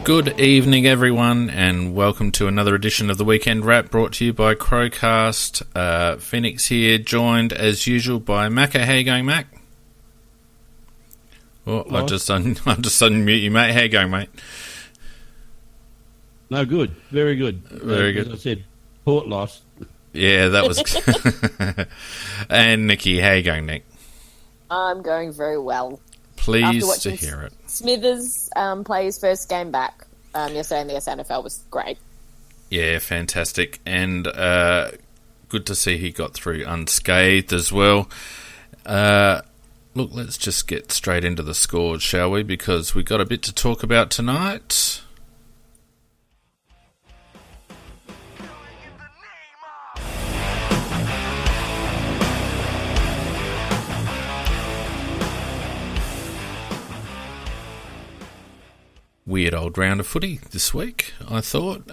Good evening, everyone, and welcome to another edition of the Weekend Wrap brought to you by CrowCast. Phoenix here, joined as usual by Macca. How you going, Mac? Oh, I just unmute you, mate. How you going, mate? No, good. Very good. Very good. As I said, Port lost. Yeah, that was... And Nikki, how you going, Nick? I'm going very well. Pleased to hear it. Smithers play his first game back yesterday in the SNFL was great. Yeah, fantastic. And good to see he got through unscathed as well. Look, let's just get straight into the scores, shall we? Because we've got a bit to talk about tonight. Weird old round of footy this week, I thought.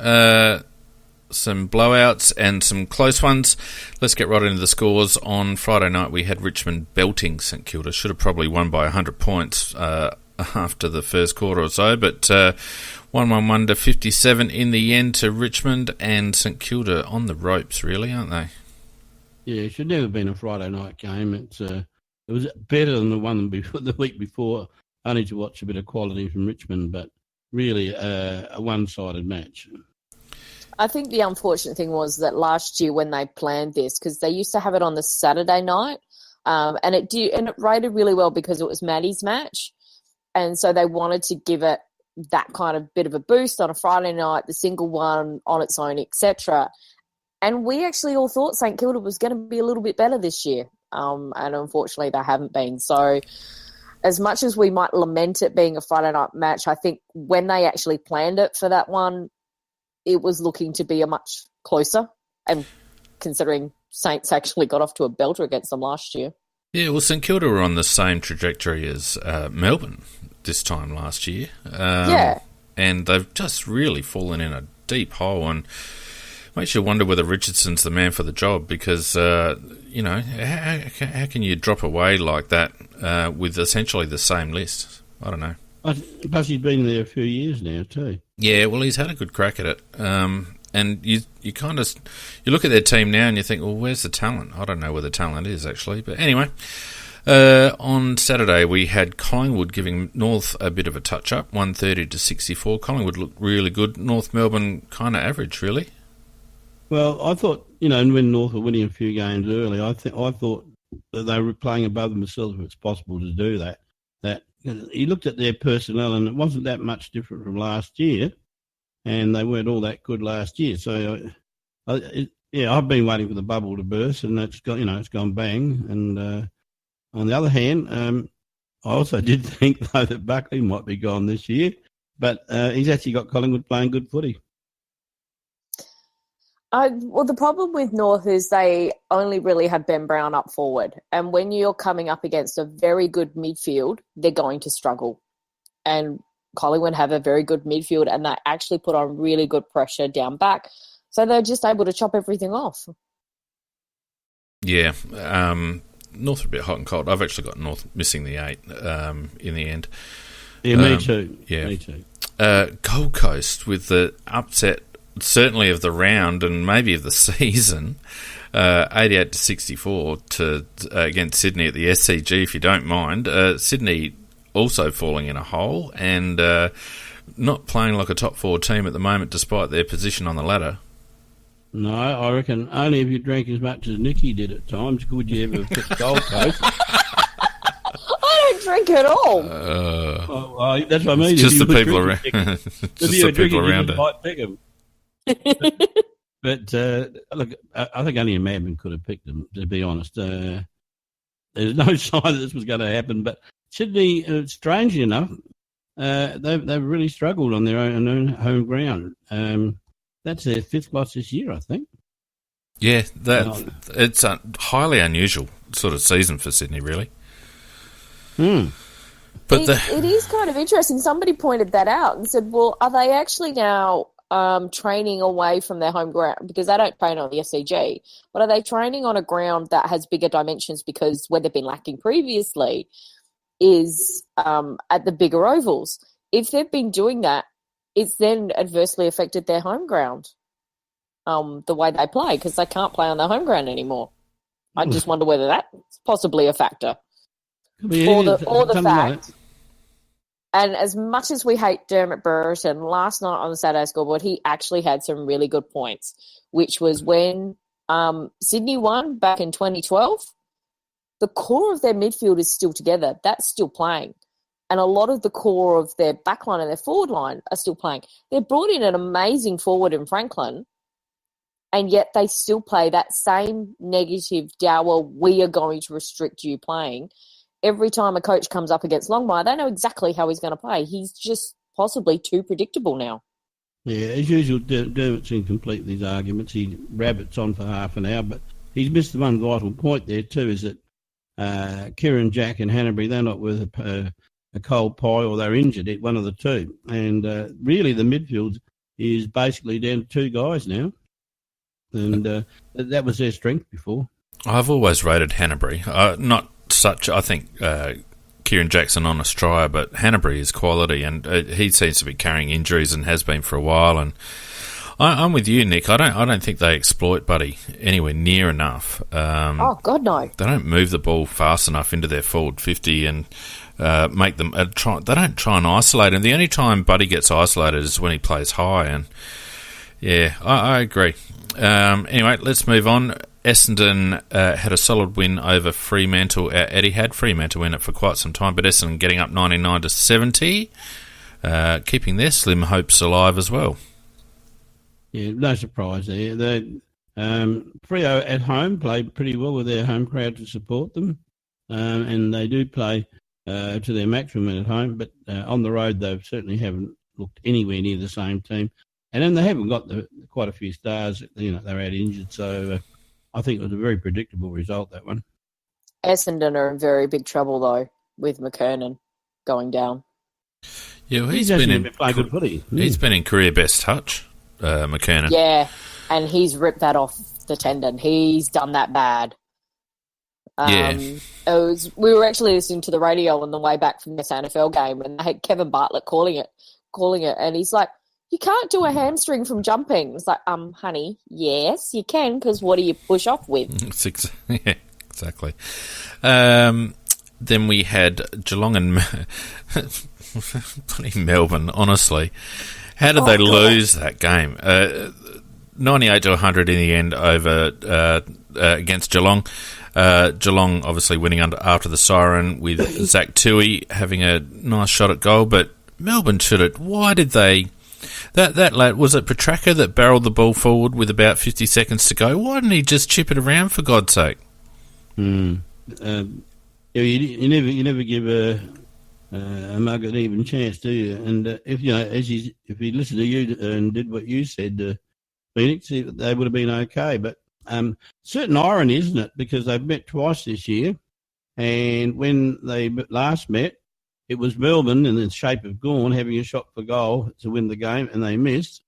Some blowouts and some close ones. Let's get right into the scores. On Friday night, we had Richmond belting St Kilda. Should have probably won by 100 points after the first quarter or so, but 111 to 57 in the end to Richmond, and St Kilda on the ropes, really, aren't they? Yeah, it should never have been a Friday night game. It was better than the one before, the week before, only to watch a bit of quality from Richmond, but really a one-sided match. I think the unfortunate thing was that last year when they planned this, because they used to have it on the Saturday night, and it rated really well because it was Maddie's match, and so they wanted to give it that kind of bit of a boost on a Friday night, the single one on its own, etc. And we actually all thought St Kilda was going to be a little bit better this year, and unfortunately they haven't been. So as much as we might lament it being a Friday night match, I think when they actually planned it for that one, it was looking to be a much closer, and considering Saints actually got off to a belter against them last year. Yeah, well, St Kilda were on the same trajectory as Melbourne this time last year. Yeah. And they've just really fallen in a deep hole, and makes you wonder whether Richardson's the man for the job, because, how can you drop away like that with essentially the same list? I don't know. Plus he's been there a few years now too. Yeah, well, he's had a good crack at it. And you look at their team now and you think, well, where's the talent? I don't know where the talent is, actually. But anyway, on Saturday we had Collingwood giving North a bit of a touch-up, 130 to 64. Collingwood looked really good. North Melbourne kind of average, really. Well, I thought, when North were winning a few games early, I thought that they were playing above themselves if it's possible to do that. You looked at their personnel and it wasn't that much different from last year, and they weren't all that good last year. So, I've been waiting for the bubble to burst, and it's gone bang. And on the other hand, I also did think though that Buckley might be gone this year, but he's actually got Collingwood playing good footy. Well, the problem with North is they only really have Ben Brown up forward. And when you're coming up against a very good midfield, they're going to struggle. And Collingwood have a very good midfield, and they actually put on really good pressure down back. So they're just able to chop everything off. Yeah. North are a bit hot and cold. I've actually got North missing the 8 in the end. Yeah, me too. Yeah. Me too. Gold Coast with the upset, certainly of the round and maybe of the season, 88 to 64 against Sydney at the SCG, if you don't mind. Sydney also falling in a hole and not playing like a top 4 team at the moment, despite their position on the ladder. No, I reckon only if you drank as much as Nicky did at times could you ever pick Gold Coast. I don't drink at all. That's what I mean. It's just the people around. Just the people around it. Might pick them. But look, I think only a madman could have picked them, to be honest. There's no sign that this was going to happen. But Sydney, strangely enough, they've really struggled on their own home ground. That's their 5th loss this year, I think. Yeah, it's a highly unusual sort of season for Sydney, really. But it is kind of interesting. Somebody pointed that out and said, well, are they actually now training away from their home ground? Because they don't train on the SCG. But are they training on a ground that has bigger dimensions, because where they've been lacking previously is at the bigger ovals? If they've been doing that, it's then adversely affected their home ground, the way they play, because they can't play on their home ground anymore. I just wonder whether that's possibly a factor. Or the fact. Like, and as much as we hate Dermot Brereton, last night on the Saturday scoreboard, he actually had some really good points, which was when Sydney won back in 2012, the core of their midfield is still together. That's still playing. And a lot of the core of their backline and their forward line are still playing. They've brought in an amazing forward in Franklin, and yet they still play that same negative dour, we are going to restrict you playing. Every time a coach comes up against Longmire, they know exactly how he's going to play. He's just possibly too predictable now. Yeah, as usual, Dermot's incomplete with his arguments. He rabbits on for half an hour, but he's missed the one vital point there too, is that Kieran, Jack and Hanbury, they're not worth a cold pie, or they're injured at one of the two. And really the midfield is basically down to two guys now. And that was their strength before. I've always rated Hanbury. Not such, I think, Kieran Jackson on a stryer, but Hanbury is quality, and he seems to be carrying injuries and has been for a while. And I'm with you, Nick. I don't think they exploit Buddy anywhere near enough. Oh God, no! They don't move the ball fast enough into their forward 50 and make them try. They don't try and isolate him. The only time Buddy gets isolated is when he plays high. And yeah, I agree. Anyway, let's move on. Essendon had a solid win over Fremantle at Etihad. Fremantle win it for quite some time, but Essendon getting up 99-70, keeping their slim hopes alive as well. Yeah, no surprise there. Freo at home played pretty well with their home crowd to support them, and they do play to their maximum at home, but on the road they certainly haven't looked anywhere near the same team. And then they haven't got quite a few stars. They're out injured, so I think it was a very predictable result, that one. Essendon are in very big trouble, though, with McKernan going down. Yeah, well, he's been in career best touch, McKernan. Yeah, and he's ripped that off the tendon. He's done that bad. We were actually listening to the radio on the way back from this NFL game, and they had Kevin Bartlett calling it, and he's like, "You can't do a hamstring from jumping." It's like, honey, yes, you can, because what do you push off with? Yeah, exactly. Then we had Geelong and bloody Melbourne, honestly. How did they lose that game? 98-100 in the end over against Geelong. Geelong obviously winning after the siren with Zach Tui having a nice shot at goal, but Melbourne should have... Why did they... That lad, was it Petrarca that barreled the ball forward with about 50 seconds to go? Why didn't he just chip it around, for God's sake? You never give a mug an even chance, do you? And if he listened to you and did what you said, Phoenix, they would have been okay. But certain irony, isn't it? Because they've met twice this year, and when they last met, it was Melbourne in the shape of Gawn having a shot for goal to win the game, and they missed.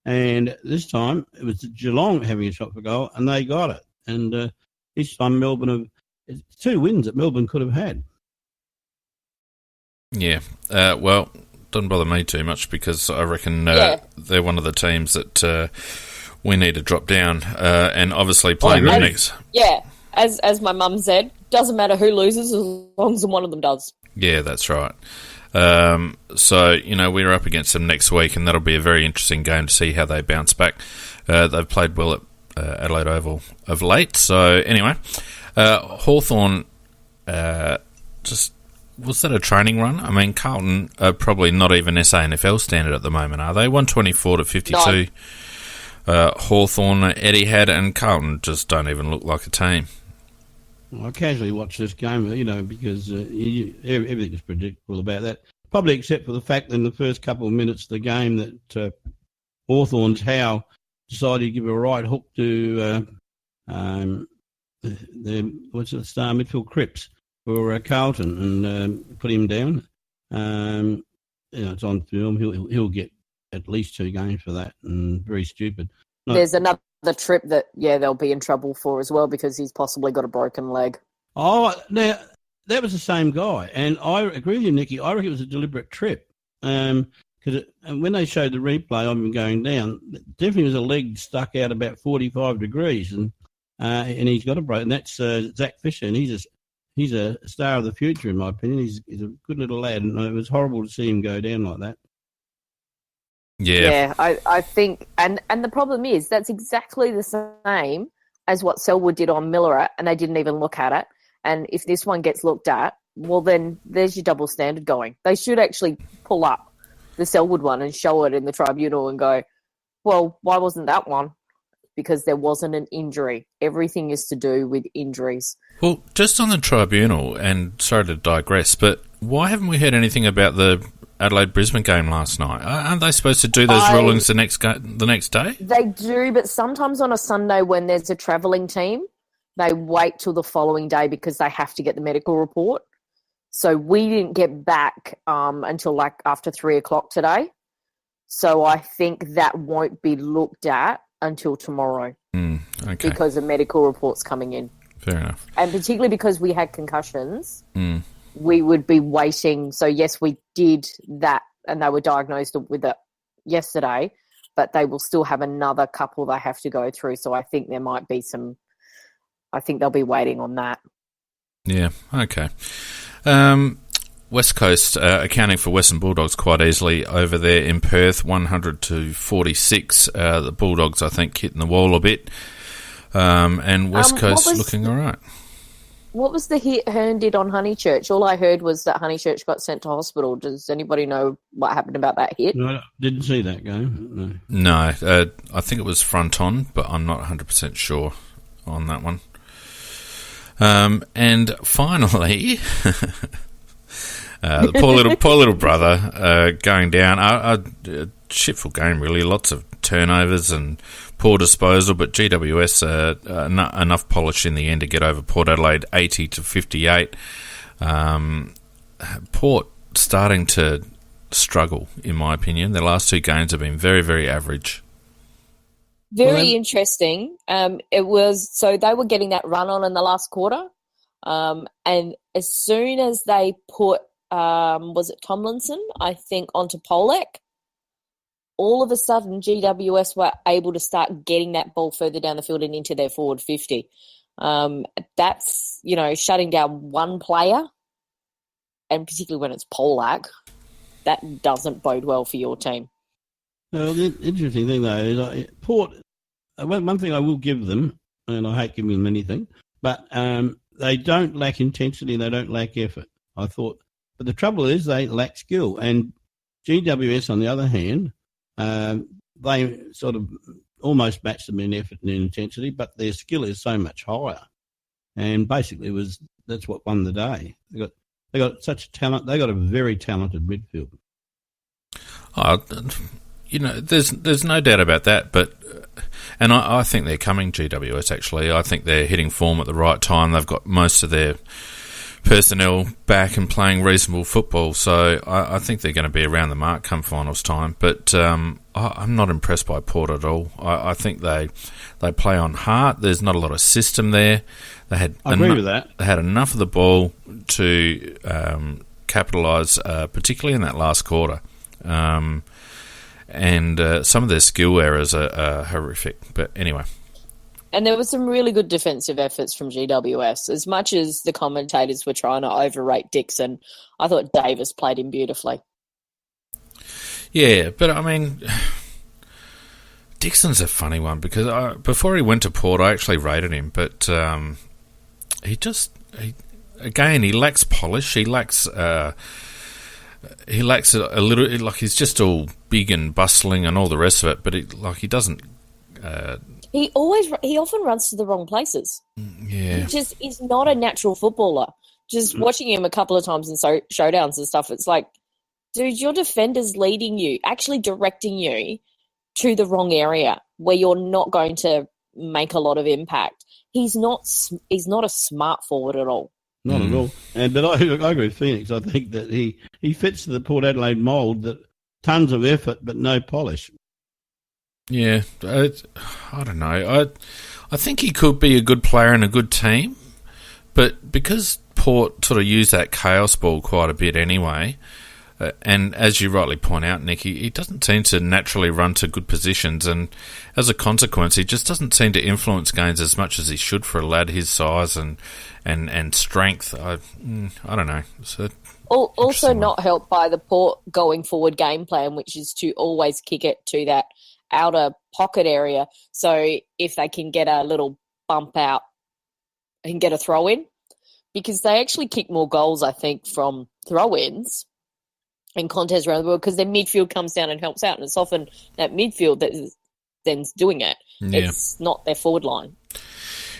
And this time it was Geelong having a shot for goal, and they got it. And each time it's two wins that Melbourne could have had. Yeah, well, doesn't bother me too much, because I reckon they're one of the teams that we need to drop down, and obviously playing them next. Yeah, as my mum said, doesn't matter who loses as long as one of them does. Yeah, that's right. So, we're up against them next week, and that'll be a very interesting game to see how they bounce back. They've played well at Adelaide Oval of late. So, anyway, Hawthorn, was that a training run? I mean, Carlton are probably not even SANFL standard at the moment, are they? 124-52. No. Hawthorn, Etihad, and Carlton just don't even look like a team. I casually watched this game, because everything is predictable about that. Probably except for the fact that in the first couple of minutes of the game that Hawthorn's Howe decided to give a right hook to the star midfield Cripps for Carlton and put him down. It's on film. He'll get at least 2 games for that, and very stupid. There's another trip that, they'll be in trouble for as well, because he's possibly got a broken leg. Oh, now, that was the same guy. And I agree with you, Nicky. I reckon it was a deliberate trip. Because And when they showed the replay of him going down, definitely was a leg stuck out about 45 degrees, and he's got a break. And that's Zach Fisher, and he's a star of the future, in my opinion. He's a good little lad, and it was horrible to see him go down like that. Yeah, I think, and the problem is that's exactly the same as what Selwood did on Miller, and they didn't even look at it. And if this one gets looked at, well, then there's your double standard going. They should actually pull up the Selwood one and show it in the tribunal and go, well, why wasn't that one? Because there wasn't an injury. Everything is to do with injuries. Well, just on the tribunal, and sorry to digress, but why haven't we heard anything about the Adelaide-Brisbane game last night? Aren't they supposed to do those rulings the next day? They do, but sometimes on a Sunday when there's a travelling team, they wait till the following day because they have to get the medical report. So we didn't get back until like after 3 o'clock today. So I think that won't be looked at until tomorrow. Okay. Because of medical reports coming in. Fair enough. And particularly because we had concussions, we would be waiting. So yes, we did that and they were diagnosed with it yesterday, but they will still have another couple they have to go through. So I think there might be I think they'll be waiting on that. Yeah, okay. West Coast accounting for Western Bulldogs quite easily over there in Perth, 100-46. The Bulldogs, I think, hitting the wall a bit. And West Coast looking all right. What was the hit Hearn did on Honeychurch? All I heard was that Honeychurch got sent to hospital. Does anybody know what happened about that hit? No, I didn't see that game. No, I think it was front on, but I'm not 100% sure on that one. And finally, the poor little brother going down. A shitful game, really. Lots of turnovers and poor disposal, but GWS enough polish in the end to get over Port Adelaide 80-58. Port starting to struggle, in my opinion. Their last two games have been very, very average. Very interesting. It was so they were getting that run on in the last quarter, and as soon as they put was it Tomlinson, I think, onto Polek, all of a sudden GWS were able to start getting that ball further down the field and into their forward 50. That's shutting down one player, and particularly when it's Polak, that doesn't bode well for your team. Well, the interesting thing, though, is Port, one thing I will give them, and I hate giving them anything, but they don't lack intensity and they don't lack effort, I thought. But the trouble is they lack skill. And GWS, on the other hand, they sort of almost match them in effort and in intensity, but their skill is so much higher. And basically that's what won the day. They got such talent. They got a very talented midfield. There's no doubt about that, but I think they're coming, GWS, actually. I think they're hitting form at the right time. They've got most of their personnel back and playing reasonable football, so I think they're going to be around the mark come finals time. But I'm not impressed by Port at all. I think they play on heart. There's not a lot of system there. I agree with that. They had enough of the ball to capitalise, particularly in that last quarter. And some of their skill errors are horrific. But anyway. And there were some really good defensive efforts from GWS. As much as the commentators were trying to overrate Dixon, I thought Davis played him beautifully. Yeah, but I mean, Dixon's a funny one because before he went to Port, I actually rated him, but he lacks polish. He lacks a little, like he's just all big and bustling and all the rest of it, but he doesn't. He often runs to the wrong places. Yeah. He's not a natural footballer. Just watching him a couple of times in showdowns and stuff, it's like, dude, your defender's leading you, actually directing you to the wrong area where you're not going to make a lot of impact. He's not a smart forward at all. Not at all. But I agree with Phoenix. I think that he fits the Port Adelaide mould, that tons of effort but no polish. Yeah, I don't know. I think he could be a good player in a good team, but because Port sort of used that chaos ball quite a bit anyway, And as you rightly point out, Nick, he doesn't seem to naturally run to good positions, and as a consequence, he just doesn't seem to influence games as much as he should for a lad his size and strength. I don't know. So also not helped by the poor going forward game plan, which is to always kick it to that outer pocket area. So if they can get a little bump out and get a throw in, because they actually kick more goals, I think, from throw-ins and contests around the world because their midfield comes down and helps out, and it's often that midfield that then's doing it. Yeah. It's not their forward line.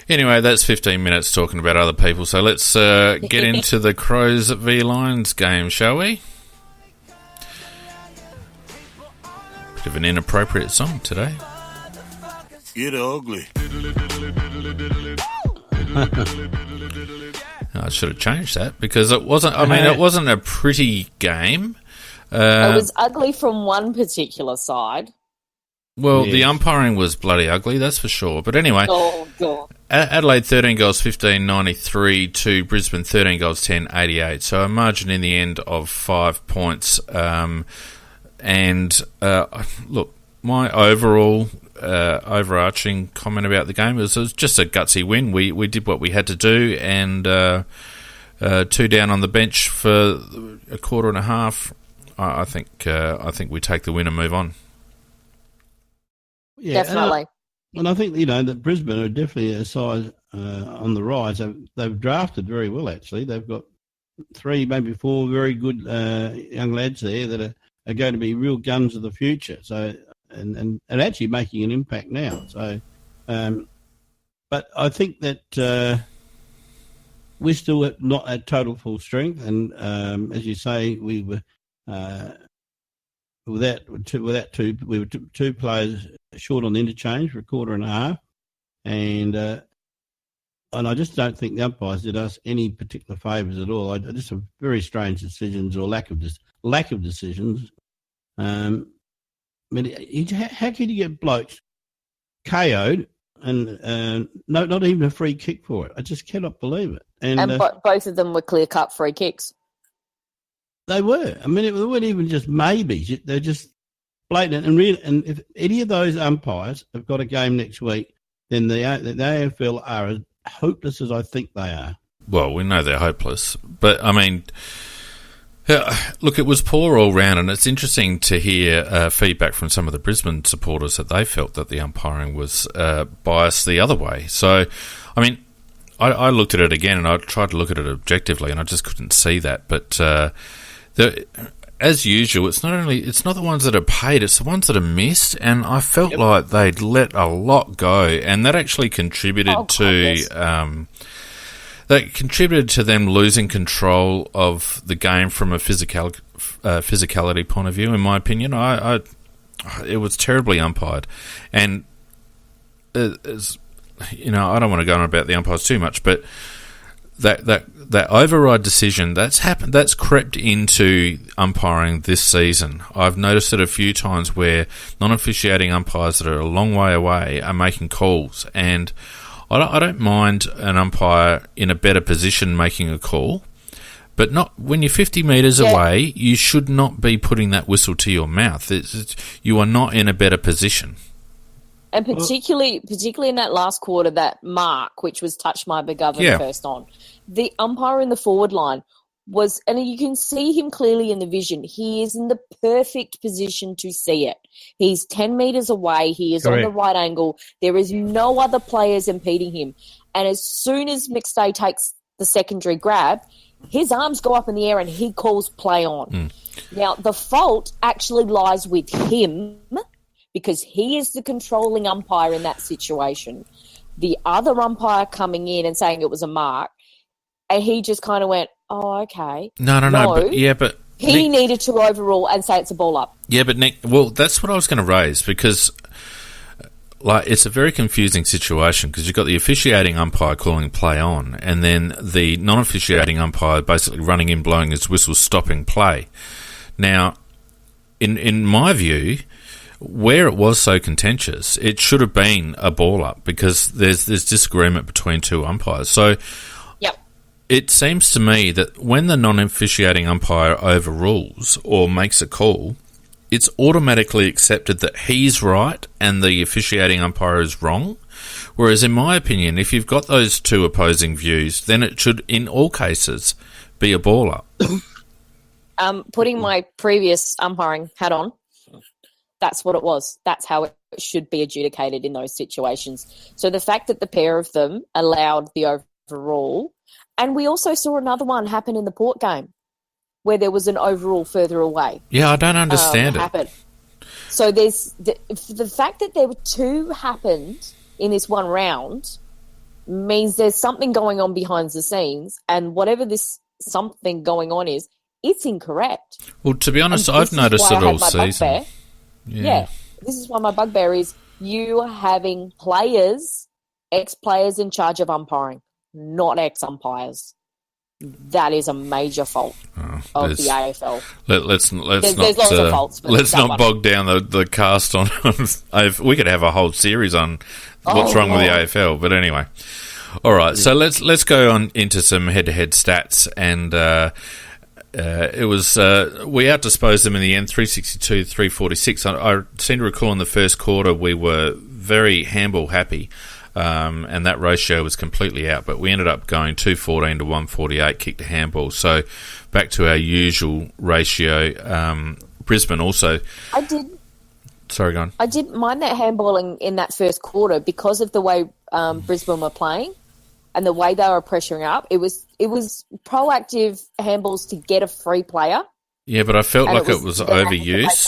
Anyway, that's 15 minutes talking about other people, so let's get into the Crows v Lions game, shall we? Bit of an inappropriate song today. Get ugly. I should have changed that because it wasn't. I mean, it wasn't a pretty game. It was ugly from one particular side. Well, the umpiring was bloody ugly, that's for sure. But anyway, Adelaide 13 goals 15.93 to Brisbane 13 goals 10.88. So a margin in the end of 5 points. Look, my overall overarching comment about the game was it was just a gutsy win. We did what we had to do, and 2 down on the bench for a quarter and a half. I think we take the win and move on. Yeah, definitely. And I think that Brisbane are definitely a side on the rise. They've drafted very well. Actually, they've got 3, maybe 4 very good young lads there that are going to be real guns of the future. So. And actually making an impact now. So, but I think that we're still not at total full strength. And as you say, we were without two. We were 2 players short on the interchange for a quarter and a half, and I just don't think the umpires did us any particular favours at all. Just some very strange decisions or lack of decisions. I mean, how can you get blokes KO'd and not even a free kick for it? I just cannot believe it. And both of them were clear-cut free kicks. They were. I mean, they weren't even just maybes. They're just blatant. And if any of those umpires have got a game next week, then the AFL are as hopeless as I think they are. Well, we know they're hopeless. But, I mean... Look, it was poor all round, and it's interesting to hear feedback from some of the Brisbane supporters that they felt that the umpiring was biased the other way. So, I mean, I looked at it again, and I tried to look at it objectively, and I just couldn't see that. But as usual, it's not the ones that are paid; it's the ones that are missed. And I felt like they'd let a lot go, and that actually contributed to. That contributed to them losing control of the game from a physicality point of view, in my opinion. It was terribly umpired. And, I don't want to go on about the umpires too much, but that override decision, that's happened, that's crept into umpiring this season. I've noticed it a few times where non-officiating umpires that are a long way away are making calls, and I don't mind an umpire in a better position making a call, but not when you're 50 metres away. You should not be putting that whistle to your mouth. You are not in a better position. And particularly in that last quarter, that mark, which was touch my begovern first on, the umpire in the forward line was, and you can see him clearly in the vision, he is in the perfect position to see it. He's 10 metres away. He is on the right angle. There is no other players impeding him. And as soon as McStay takes the secondary grab, his arms go up in the air and he calls play on. Now, the fault actually lies with him because he is the controlling umpire in that situation. The other umpire coming in and saying it was a mark, and he just kind of went, oh, okay. No. But he needed to overrule and say it's a ball up. Yeah, but Nick, well, that's what I was going to raise because, it's a very confusing situation because you've got the officiating umpire calling play on, and then the non-officiating umpire basically running in, blowing his whistle, stopping play. Now, in my view, where it was so contentious, it should have been a ball up because there's disagreement between 2 umpires. So. it seems to me that when the non-officiating umpire overrules or makes a call, it's automatically accepted that he's right and the officiating umpire is wrong. Whereas in my opinion, if you've got those two opposing views, then it should, in all cases, be a baller. Putting my previous umpiring hat on, that's what it was. That's how it should be adjudicated in those situations. So the fact that the pair of them allowed the overrule, and we also saw another one happen in the Port game where there was an overrule further away. Yeah, I don't understand it. Happen. So there's the fact that there were two happened in this one round means there's something going on behind the scenes, and whatever this something going on is, it's incorrect. Well, to be honest, I've noticed it all season. Yeah, this is why my bugbear is you having players, ex-players in charge of umpiring, not ex-umpires. That is a major fault of the AFL. Let's there's lots of faults. But let's not bog down the cast on. We could have a whole series on what's wrong with the AFL. But anyway, all right. So let's go on into some head-to-head stats, and it was we outdisposed them in the end, 362-346. I seem to recall in the first quarter we were very handball happy. And that ratio was completely out, but we ended up going 214 to 148, kicked a handball. So back to our usual ratio. Brisbane also. Sorry, go on. I didn't mind that handballing in that first quarter because of the way Brisbane were playing and the way they were pressuring up. It was proactive handballs to get a free player. Yeah, but I felt like it was overuse.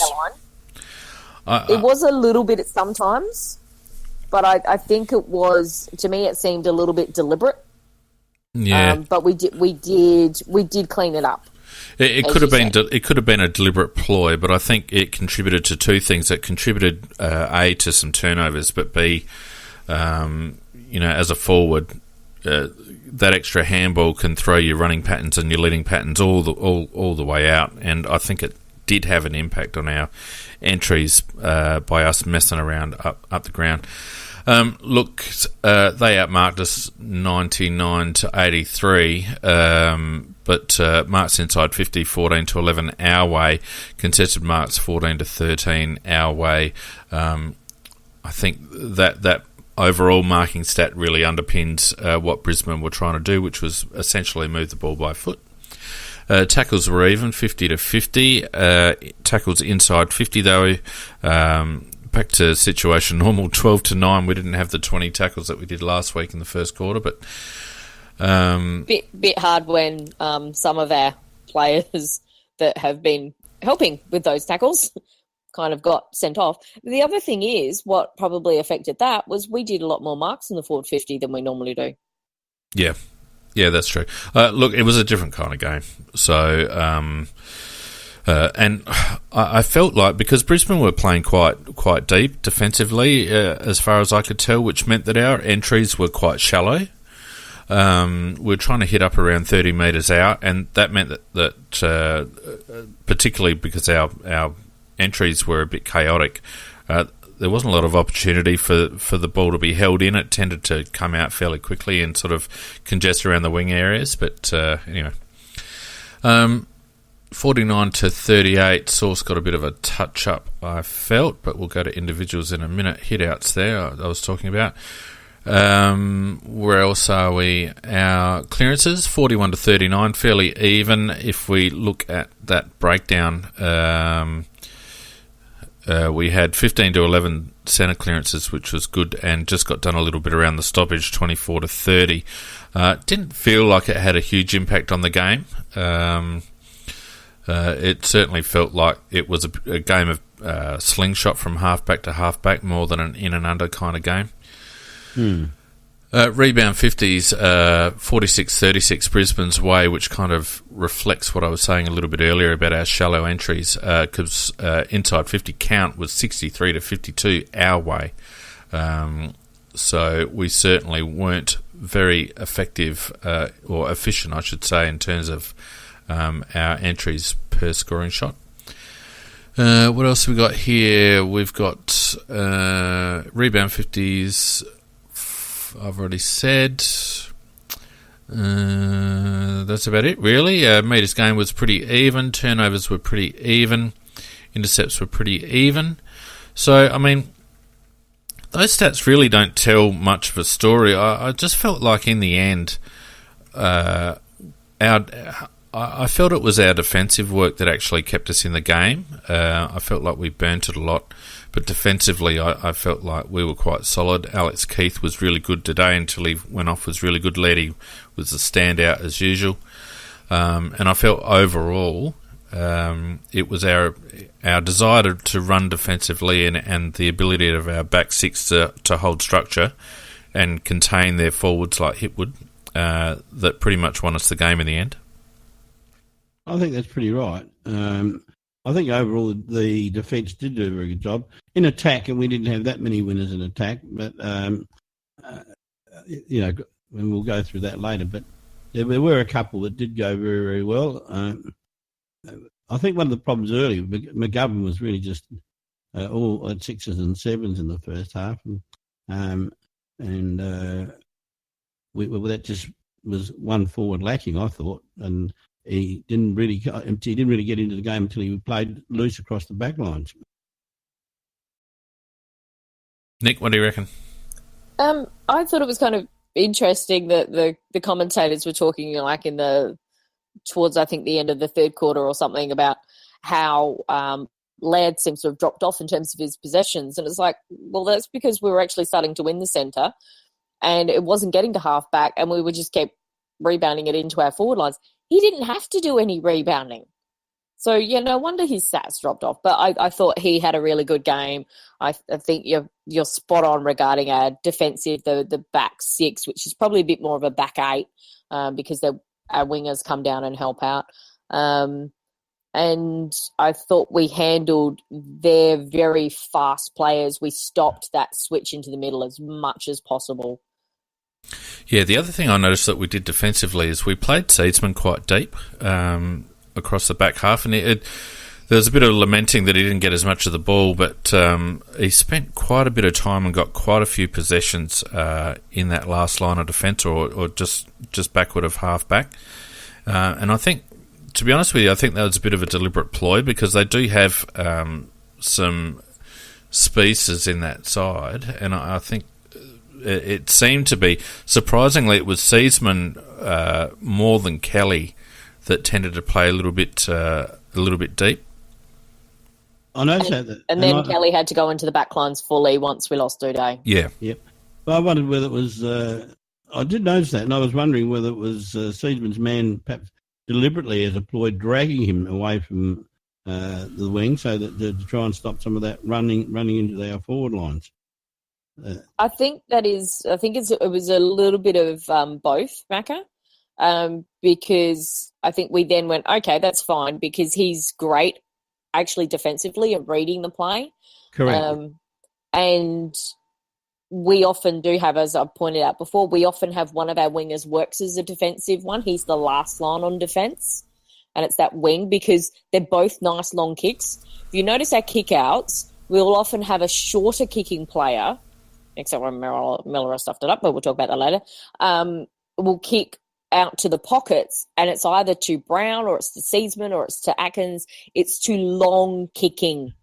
It was a little bit at sometimes. But I think it was, to me, it seemed a little bit deliberate. Yeah. But we did clean it up. It could have been a deliberate ploy, but I think it contributed to two things. It contributed A, to some turnovers, but B, as a forward, that extra handball can throw your running patterns and your leading patterns all the way out. And I think it did have an impact on our entries by us messing around up the ground. Look, they outmarked us 99 to 83, but marks inside 50, 14 to 11 our way, contested marks 14 to 13 our way. I think that overall marking stat really underpins what Brisbane were trying to do, which was essentially move the ball by foot. Tackles were even, 50 to 50. Tackles inside 50, though. Back to situation normal, 12 to 9. We didn't have the 20 tackles that we did last week in the first quarter, but bit hard when some of our players that have been helping with those tackles kind of got sent off. The other thing is, what probably affected that was we did a lot more marks in the forward 50 than we normally do. Yeah. Yeah, that's true. Look, it was a different kind of game. So, and I felt like, because Brisbane were playing quite deep defensively, as far as I could tell, which meant that our entries were quite shallow. We're trying to hit up around 30 metres out, and that meant that particularly because our entries were a bit chaotic, there wasn't a lot of opportunity for the ball to be held in. It tended to come out fairly quickly and sort of congest around the wing areas. But anyway, 49 to 38. Sauce got a bit of a touch up, I felt, but we'll go to individuals in a minute. Hit outs there I was talking about. Where else are we? Our clearances, 41 to 39, fairly even. If we look at that breakdown, we had 15 to 11 centre clearances, which was good, and just got done a little bit around the stoppage, 24 to 30. Didn't feel like it had a huge impact on the game. It certainly felt like it was a game of slingshot from halfback to halfback more than an in and under kind of game. Rebound 50s, 46-36 Brisbane's way, which kind of reflects what I was saying a little bit earlier about our shallow entries, because inside 50 count was 63 to 52 our way. So we certainly weren't very effective, or efficient, I should say, in terms of our entries per scoring shot. What else have we got here? We've got rebound 50s, I've already said. That's about it, really. Meters game was pretty even. Turnovers were pretty even. Intercepts were pretty even. So, I mean, those stats really don't tell much of a story. I just felt like in the end, I felt it was our defensive work that actually kept us in the game. I felt like we burnt it a lot. But defensively, I felt like we were quite solid. Alex Keith was really good today until he went off, was really good. Letty was a standout as usual. And I felt overall it was our desire to run defensively and the ability of our back six to hold structure and contain their forwards like Hipwood that pretty much won us the game in the end. I think that's pretty right. I think overall the defence did do a very good job. In attack, and we didn't have that many winners in attack, but, and we'll go through that later, but there were a couple that did go very, very well. I think one of the problems early, McGovern was really just all at 6s and 7s in the first half, and that just was one forward lacking, I thought, and he didn't really get into the game until he played loose across the back lines. Nick, what do you reckon? I thought it was kind of interesting that the commentators were talking like towards I think the end of the third quarter or something about how Laird seems to have dropped off in terms of his possessions, and it's like, well, that's because we were actually starting to win the centre, and it wasn't getting to half back, and we would just keep rebounding it into our forward lines. He didn't have to do any rebounding. So, no wonder his stats dropped off. But I thought he had a really good game. I think you're spot on regarding our defensive, the back six, which is probably a bit more of a back eight because our wingers come down and help out. And I thought we handled their very fast players. We stopped that switch into the middle as much as possible. Yeah, the other thing I noticed that we did defensively is we played Seedsman quite deep across the back half, and there was a bit of lamenting that he didn't get as much of the ball, but he spent quite a bit of time and got quite a few possessions in that last line of defence or just backward of half back. And I think, to be honest with you, I think that was a bit of a deliberate ploy because they do have some species in that side, and I think it seemed to be, surprisingly, it was Seedsman more than Kelly that tended to play a little bit deep. I noticed that. And then Kelly had to go into the back lines fully once we lost Uday. Yeah. Yep. But I wondered whether it was... I did notice that, and I was wondering whether it was Seedsman's man perhaps deliberately as a ploy dragging him away from the wing so that to try and stop some of that running into our forward lines. I think it was a little bit of both, Macca, because I think we then went, okay, that's fine, because he's great actually defensively at reading the play. Correct. And we often do have, as I've pointed out before, we often have one of our wingers works as a defensive one. He's the last line on defence, and it's that wing because they're both nice long kicks. If you notice our kick-outs, we'll often have a shorter kicking player, except when Miller has stuffed it up, but we'll talk about that later, will kick out to the pockets, and it's either to Brown or it's to Seedsman or it's to Atkins. It's to long kicking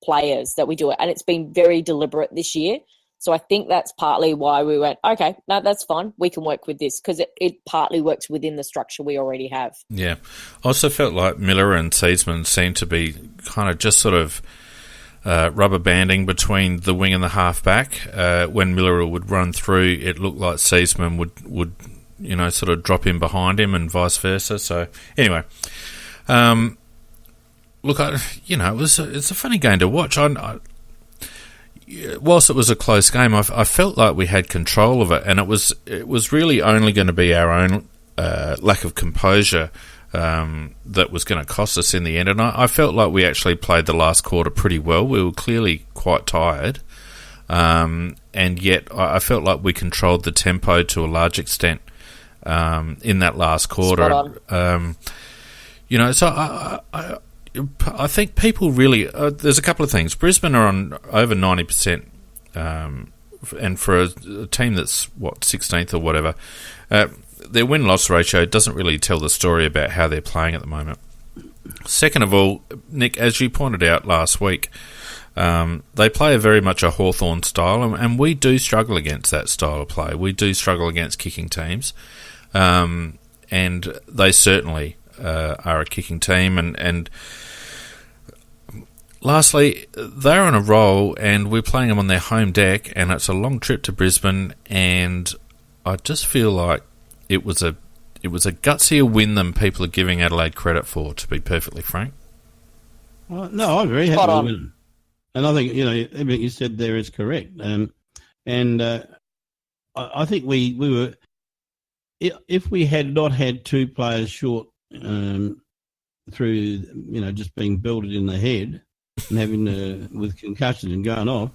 players that we do it, and it's been very deliberate this year. So I think that's partly why we went, okay, no, that's fine. We can work with this because it partly works within the structure we already have. Yeah. I also felt like Miller and Seedsman seemed to be kind of just sort of rubber banding between the wing and the half-back. When Miller would run through, it looked like Seedsman would sort of drop in behind him and vice versa. So anyway, look, it's a funny game to watch. Whilst it was a close game, I felt like we had control of it, and it was really only going to be our own lack of composure that was going to cost us in the end. And I felt like we actually played the last quarter pretty well. We were clearly quite tired, and yet I felt like we controlled the tempo to a large extent in that last quarter. So I think people really... there's a couple of things. Brisbane are on over 90%, and for a team that's, 16th or whatever, their win-loss ratio doesn't really tell the story about how they're playing at the moment. Second of all, Nick, as you pointed out last week, they play very much a Hawthorn style, and we do struggle against that style of play. We do struggle against kicking teams, and they certainly are a kicking team. And lastly, they're on a roll, and we're playing them on their home deck, and it's a long trip to Brisbane, and I just feel like it was a gutsier win than people are giving Adelaide credit for, to be perfectly frank. No, I'm very happy with them. And I think, everything you said there is correct. I think we were, if we had not had two players short through, just being belted in the head and having with concussion and going off,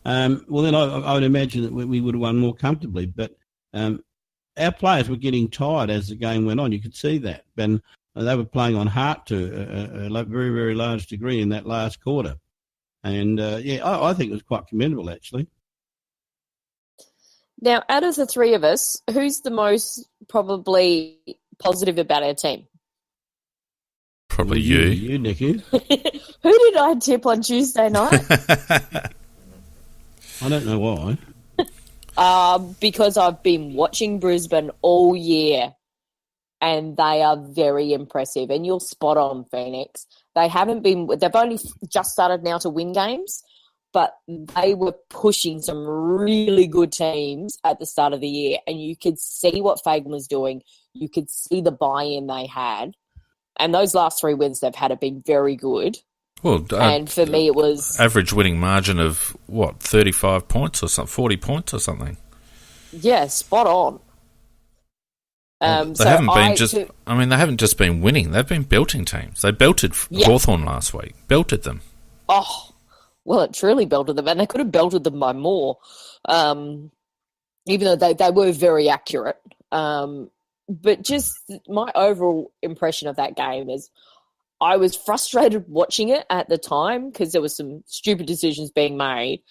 well, then I would imagine that we would have won more comfortably. But our players were getting tired as the game went on. You could see that. And they were playing on heart to a very, very large degree in that last quarter. And, I think it was quite commendable, actually. Now, out of the three of us, who's the most probably positive about our team? Probably you. You, Nicky. Who did I tip on Tuesday night? I don't know why. Because I've been watching Brisbane all year, and they are very impressive. And you're spot on, Phoenix. They've only just started now to win games, but they were pushing some really good teams at the start of the year, and you could see what Fagan was doing. You could see the buy-in they had. And those last three wins they've had have been very good. Well, and for me, it was average winning margin of 35 points or something, 40 points or something. Yeah, spot on. They haven't just been winning; they've been belting teams. They belted Hawthorn last week. Belted them. Oh, well, it truly belted them, and they could have belted them by more. Even though they were very accurate. But just my overall impression of that game is, I was frustrated watching it at the time because there was some stupid decisions being made.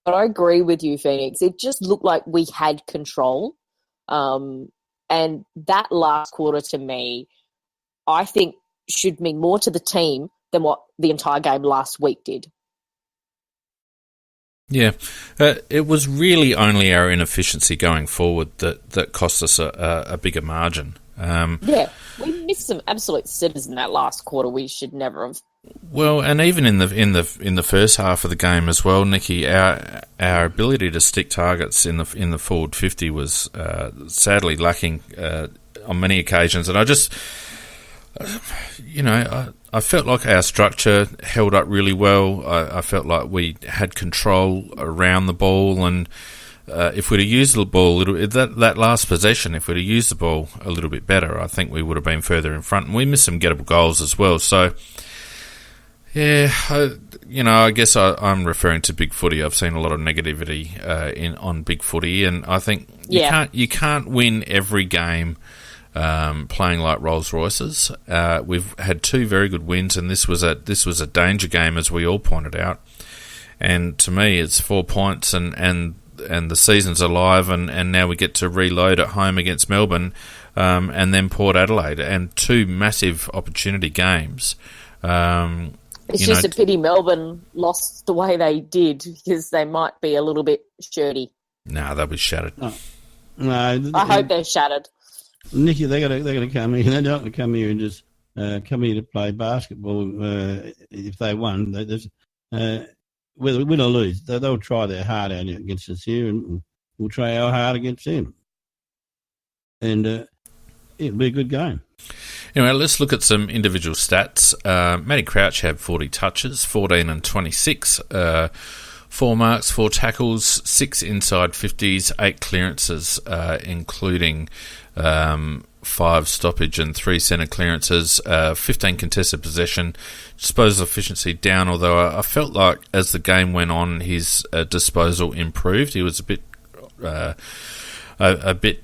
But I agree with you, Phoenix. It just looked like we had control. And that last quarter to me, I think should mean more to the team than what the entire game last week did. Yeah. It was really only our inefficiency going forward that cost us a bigger margin. We missed some absolute sitters in that last quarter. We should never have. Well, and even in the first half of the game as well, Nicky, our ability to stick targets in the forward 50 was sadly lacking on many occasions, and I just, I felt like our structure held up really well. I felt like we had control around the ball, and if we'd have used the ball that last possession, if we'd have used the ball a little bit better, I think we would have been further in front, and we missed some gettable goals as well. So. Yeah, I guess I'm referring to big footy. I've seen a lot of negativity on big footy, and I think you can't win every game playing like Rolls Royces. We've had two very good wins, and this was a danger game, as we all pointed out. And to me, it's 4 points, and the season's alive, and now we get to reload at home against Melbourne, and then Port Adelaide, and two massive opportunity games. It's just a pity Melbourne lost the way they did, because they might be a little bit shirty. No, they'll be shattered. No, I hope they're shattered. Nicky, they're gonna come here. They're not gonna come here and just come here to play basketball. If they won, whether win or lose, they'll try their heart out against us here, and we'll try our heart against them. And it'll be a good game. Anyway, let's look at some individual stats. Matty Crouch had 40 touches, 14 and 26, 4 marks, 4 tackles, 6 inside 50s, 8 clearances, including 5 stoppage and 3 centre clearances, 15 contested possession, disposal efficiency down, although I felt like as the game went on, his disposal improved. He was a bit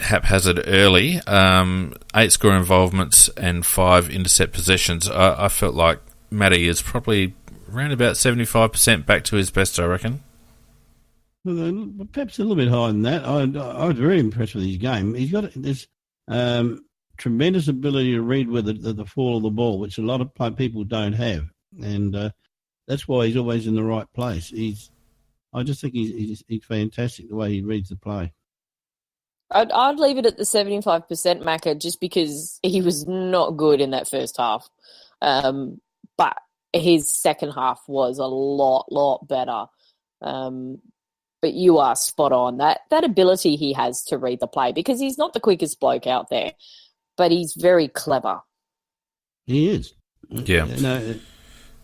haphazard early. 8 score involvements and 5 intercept possessions. I felt like Matty is probably around about 75% back to his best, I reckon. Well, perhaps a little bit higher than that. I was very impressed with his game. He's got this tremendous ability to read with the fall of the ball, which a lot of people don't have, and that's why he's always in the right place. I just think he's fantastic the way he reads the play. I'd leave it at the 75%, Macca, just because he was not good in that first half. But his second half was a lot better. But you are spot on. That ability he has to read the play, because he's not the quickest bloke out there, but he's very clever. He is. Yeah.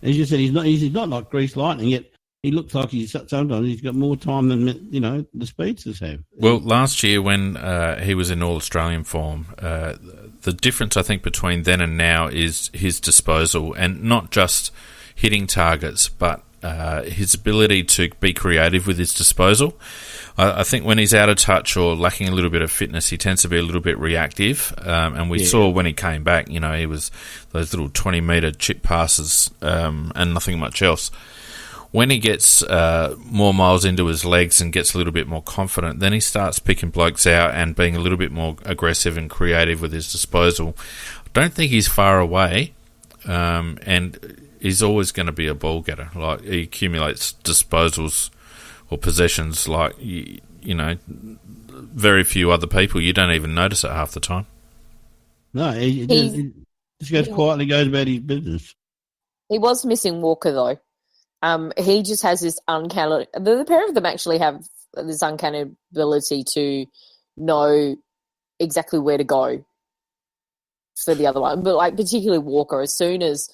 As you said, he's not like Grease Lightning, yet he looks like sometimes he's got more time than the speedsters have. Well, last year when he was in All-Australian form, the difference I think between then and now is his disposal, and not just hitting targets, but his ability to be creative with his disposal. I think when he's out of touch or lacking a little bit of fitness, he tends to be a little bit reactive. And we saw when he came back, he was those little 20-metre chip passes and nothing much else. When he gets more miles into his legs and gets a little bit more confident, then he starts picking blokes out and being a little bit more aggressive and creative with his disposal. I don't think he's far away, and he's always going to be a ball getter. Like, he accumulates disposals or possessions like, very few other people. You don't even notice it half the time. No, he just goes quietly, goes about his business. He was missing Walker, though. He just has this uncanny... The pair of them actually have this uncanny ability to know exactly where to go for the other one. But, particularly Walker, as soon as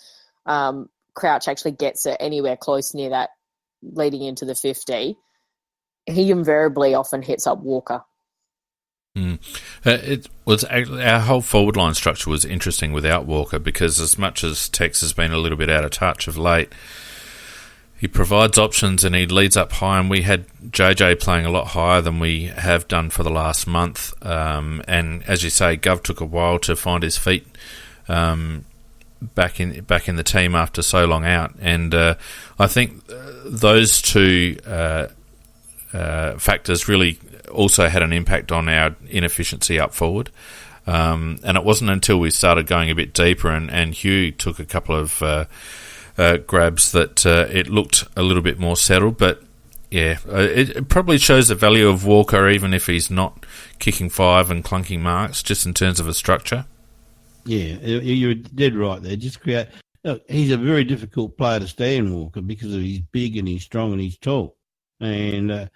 Crouch actually gets it anywhere close near that leading into the 50, he invariably often hits up Walker. It was our whole forward line structure was interesting without Walker, because as much as Tex has been a little bit out of touch of late, he provides options and he leads up high, and we had JJ playing a lot higher than we have done for the last month. And as you say, Gov took a while to find his feet back in the team after so long out. And I think those two factors really also had an impact on our inefficiency up forward. And it wasn't until we started going a bit deeper and Hugh took a couple of grabs that it looked a little bit more settled. But yeah, it probably shows the value of Walker, even if he's not kicking five and clunking marks, just in terms of a structure. Yeah, you're dead right there. Just create. Look, he's a very difficult player to stand, Walker, because of he's big and he's strong and he's tall, and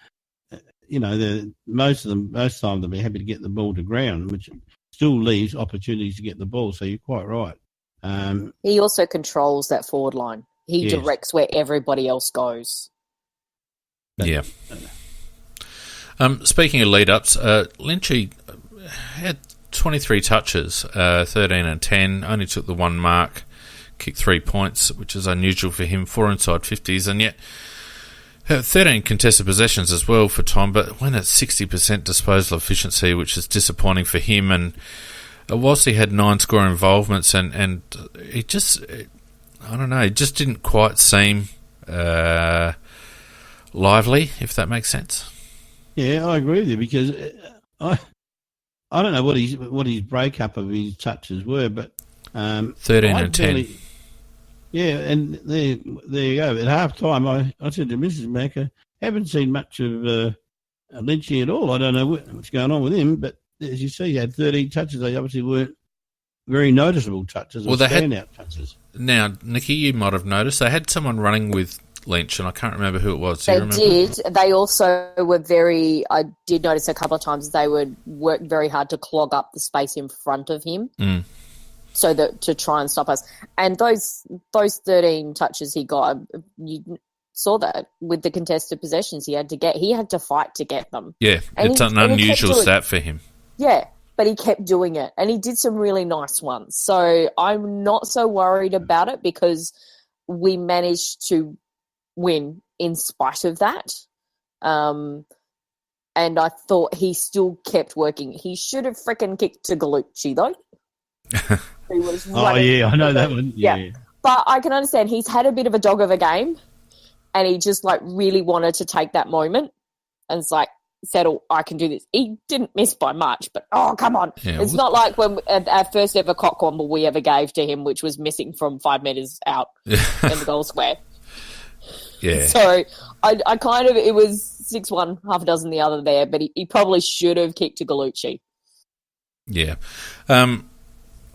most of the time they'll be happy to get the ball to ground, which still leaves opportunities to get the ball. So you're quite right. He also controls that forward line. He directs where everybody else goes. Yeah. Speaking of lead-ups, Lynchy had 23 touches, 13 and 10, only took the one mark, kicked 3 points, which is unusual for him, 4 inside 50s, and yet 13 contested possessions as well for Tom, but went at 60% disposal efficiency, which is disappointing for him. And whilst he had 9 score involvements, and he just, I don't know, it just didn't quite seem lively, if that makes sense. Yeah, I agree with you, because I don't know what his breakup of his touches were, but 13 and 10. Yeah, and there you go. At half time, I said to Mrs. Macker, haven't seen much of Lynchy at all. I don't know what's going on with him, but as you see, he had 13 touches. They obviously weren't very noticeable touches or standout touches. Now, Nikki, you might have noticed they had someone running with Lynch, and I can't remember who it was. They did. They also were I did notice a couple of times they would work very hard to clog up the space in front of him. So that to try and stop us. And those 13 touches he got, you saw that with the contested possessions he had to fight to get them. Yeah, and it's an unusual stat for him. Yeah, but he kept doing it, and he did some really nice ones. So I'm not so worried about it, because we managed to win in spite of that. And I thought he still kept working. He should have freaking kicked to Gutsy, though. He was I know that one. Yeah. But I can understand he's had a bit of a dog of a game, and he just really wanted to take that moment. And it's said, "Oh, I can do this." He didn't miss by much, but come on. Yeah, it's not like when our first ever cock womble we ever gave to him, which was missing from 5 metres out in the goal square. Yeah. So I kind of, it was 6-1, half a dozen the other there, but he probably should have kicked to Gallucci. Yeah.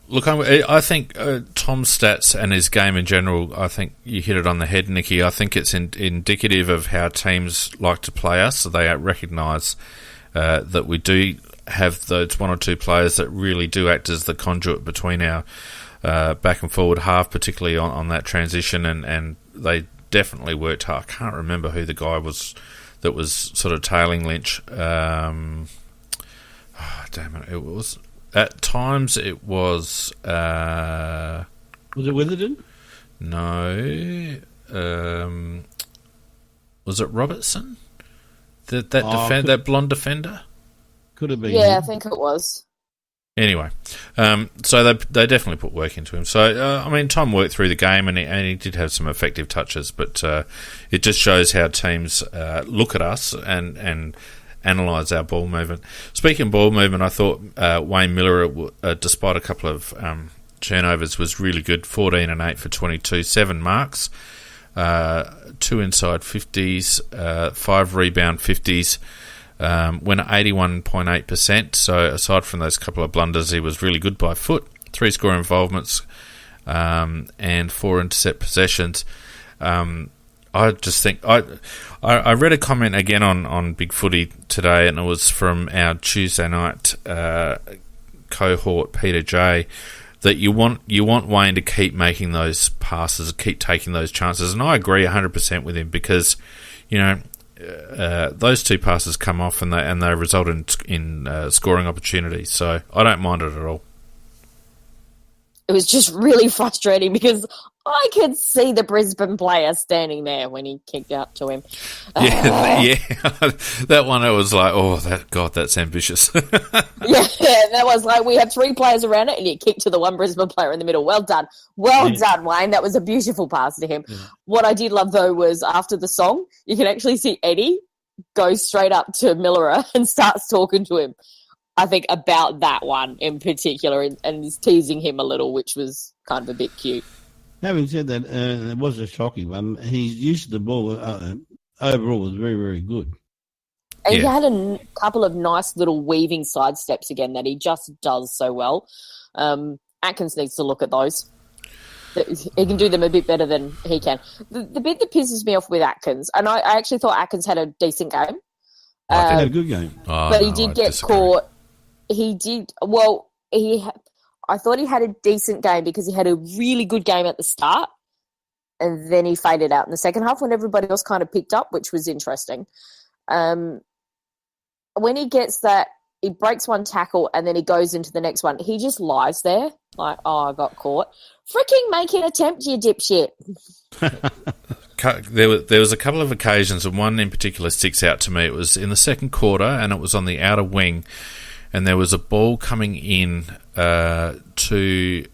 Look, I think Tom's stats and his game in general, I think you hit it on the head, Nicky. I think it's indicative of how teams like to play us. So they recognise that we do have those one or two players that really do act as the conduit between our back and forward half, particularly on that transition, and they definitely worked hard. I can't remember who the guy was that was sort of tailing Lynch. Damn it, it was... At times it was... was it Witherden? No. Was it Robertson? That blonde defender? Could have been. Yeah, I think it was. Anyway, so they definitely put work into him. So, Tom worked through the game and he did have some effective touches, but it just shows how teams look at us and analyse our ball movement. Speaking of ball movement, I thought Wayne Miller, despite a couple of turnovers, was really good. 14 and 8 for 22, 7 marks, 2 inside 50s, 5 rebound 50s, went at 81.8%. So aside from those couple of blunders, he was really good by foot. 3 score involvements and 4 intercept possessions. I just think I read a comment again on Big Footy today, and it was from our Tuesday night cohort Peter J, that you want Wayne to keep making those passes, keep taking those chances, and I agree 100% with him, because those 2 passes come off and they result in scoring opportunities. So I don't mind it at all. It was just really frustrating because I could see the Brisbane player standing there when he kicked out to him. Yeah, that one, I was like, that's ambitious. Yeah, that was like, we had 3 players around it and you kicked to the one Brisbane player in the middle. Well done, done, Wayne. That was a beautiful pass to him. Yeah. What I did love, though, was after the song, you can actually see Eddie go straight up to Miller and starts talking to him, I think, about that one in particular, and is teasing him a little, which was kind of a bit cute. Having said that, it was a shocking one. His use of the ball overall was very, very good. And he had a couple of nice little weaving side steps again that he just does so well. Atkins needs to look at those. He can do them a bit better than he can. The bit that pisses me off with Atkins, and I actually thought Atkins had a decent game. He had a good game. But he did get caught. He did, well, I thought he had a decent game because he had a really good game at the start, and then he faded out in the second half when everybody else kind of picked up, which was interesting. When he gets that, he breaks one tackle and then he goes into the next one. He just lies there like, I got caught. Freaking make an attempt, you dipshit. There was a couple of occasions, and one in particular sticks out to me. It was in the second quarter, and it was on the outer wing, and there was a ball coming in into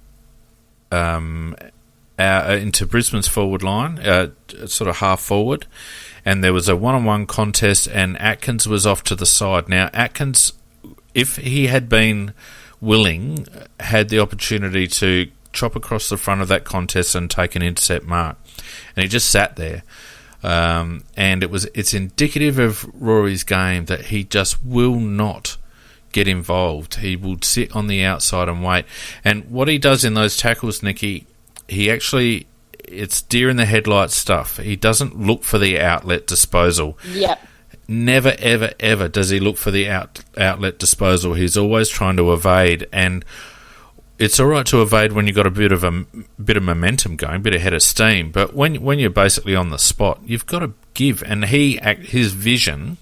Brisbane's forward line, sort of half forward, and there was a one-on-one contest, and Atkins was off to the side. Now, Atkins, if he had been willing, had the opportunity to chop across the front of that contest and take an intercept mark, and he just sat there. And it's indicative of Rory's game that he just will not get involved. He will sit on the outside and wait. And what he does in those tackles, Nicky, he actually, it's deer in the headlights stuff. He doesn't look for the outlet disposal. Yep. Never, ever, ever does he look for the outlet disposal. He's always trying to evade, and it's all right to evade when you've got a bit of momentum going, a bit of head of steam. But when you're basically on the spot, you've got to give. And his vision,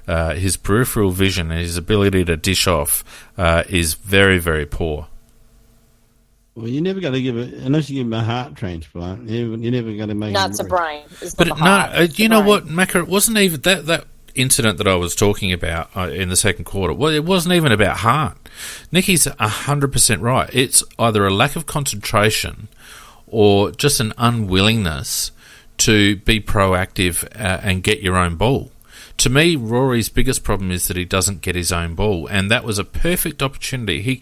his peripheral vision, and his ability to dish off is very, very poor. Well, you're never going to give it, unless you give him a heart transplant, you're never going to make it. No, it's a brain. It's but not the heart. You know what, Macca, it wasn't even that incident that I was talking about in the second quarter. Well, it wasn't even about heart. Nicky's 100% right. It's either a lack of concentration or just an unwillingness to be proactive and get your own ball. To me, Rory's biggest problem is that he doesn't get his own ball, and that was a perfect opportunity.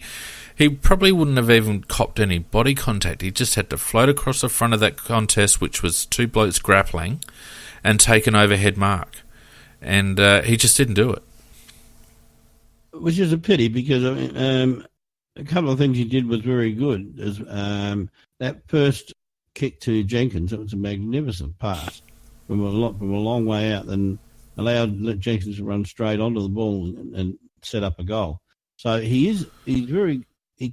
He probably wouldn't have even copped any body contact. He just had to float across the front of that contest, which was two blokes grappling, and take an overhead mark. And he just didn't do it. Which is a pity, because a couple of things he did was very good. That first kick to Jenkins, it was a magnificent pass from a long way out, and allowed Jenkins to run straight onto the ball and set up a goal. So he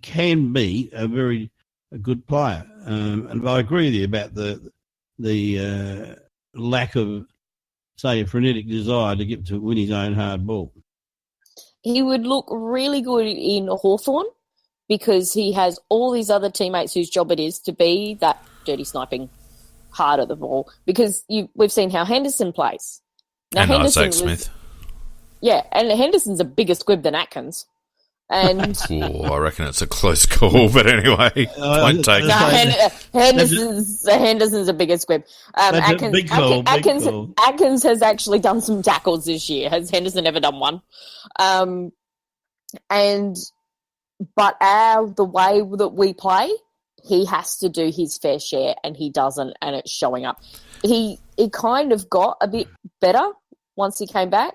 can be a good player. And I agree with you about the lack of, say, a frenetic desire to win his own hard ball. He would look really good in Hawthorn, because he has all these other teammates whose job it is to be that dirty sniping hard at the ball. Because we've seen how Henderson plays. Now, and Henderson Isaac Smith. Yeah, and Henderson's a bigger squib than Atkins. And I reckon it's a close call, but anyway, point taken. No, Henderson's a bigger squib. Atkins has actually done some tackles this year. Has Henderson ever done one? But the way that we play, he has to do his fair share, and he doesn't, and it's showing up. He kind of got a bit better once he came back.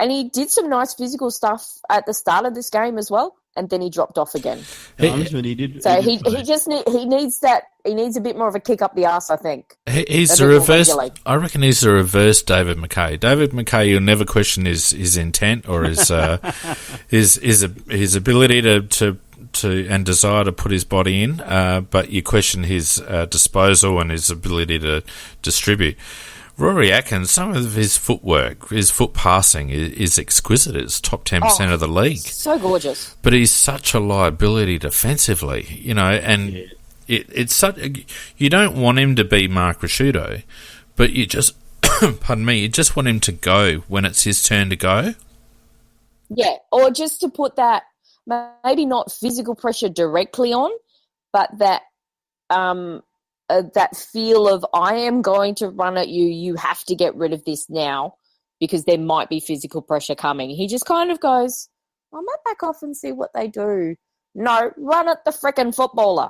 And he did some nice physical stuff at the start of this game as well, and then he dropped off again. He needs a bit more of a kick up the arse, I think. He's the reverse. I reckon he's the reverse David McKay. David McKay, you'll never question his intent or his ability to and desire to put his body in, but you question his disposal and his ability to distribute. Rory Atkins, some of his footwork, his foot passing is exquisite. It's top 10% of the league. So gorgeous. But he's such a liability defensively, and it's such. You don't want him to be Mark Rasciuto, but you just, pardon me, you just want him to go when it's his turn to go. Yeah, or just to put that, maybe not physical pressure directly on, but that that feel of, I am going to run at you, you have to get rid of this now, because there might be physical pressure coming. He just kind of goes, I might back off and see what they do. No, run at the frickin' footballer.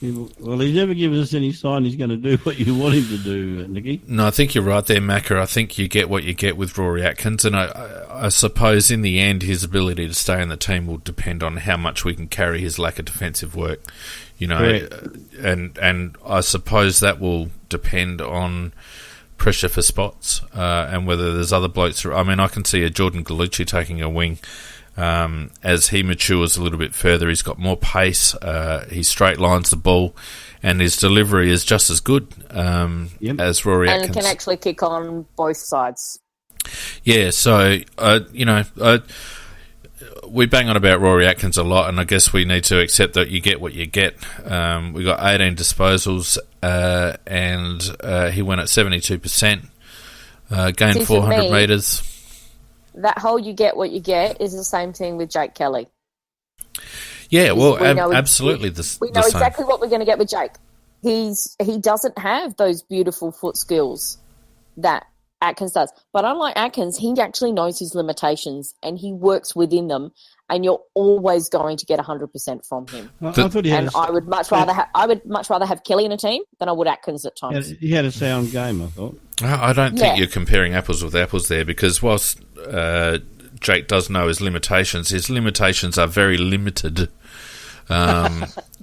Well, he's never given us any sign he's going to do what you want him to do, Nicky. No, I think you're right there, Macca. I think you get what you get with Rory Atkins, and I suppose in the end his ability to stay in the team will depend on how much we can carry his lack of defensive work. And I suppose that will depend on pressure for spots and whether there's other blokes. I mean, I can see a Jordan Gallucci taking a wing as he matures a little bit further. He's got more pace. He straight lines the ball, and his delivery is just as good as Rory Atkins. And can actually kick on both sides. Yeah, so we bang on about Rory Atkins a lot, and I guess we need to accept that you get what you get. We got 18 disposals, and he went at 72%, gained 400 metres. That whole you get what you get is the same thing with Jake Kelly. Yeah, well, absolutely. We know exactly what we're going to get with Jake. He doesn't have those beautiful foot skills that Atkins does. But unlike Atkins, he actually knows his limitations and he works within them, and you're always going to get 100% from him. I would much rather have Kelly in a team than I would Atkins at times. He had a sound game, I thought. I don't think you're comparing apples with apples there, because whilst Jake does know his limitations are very limited.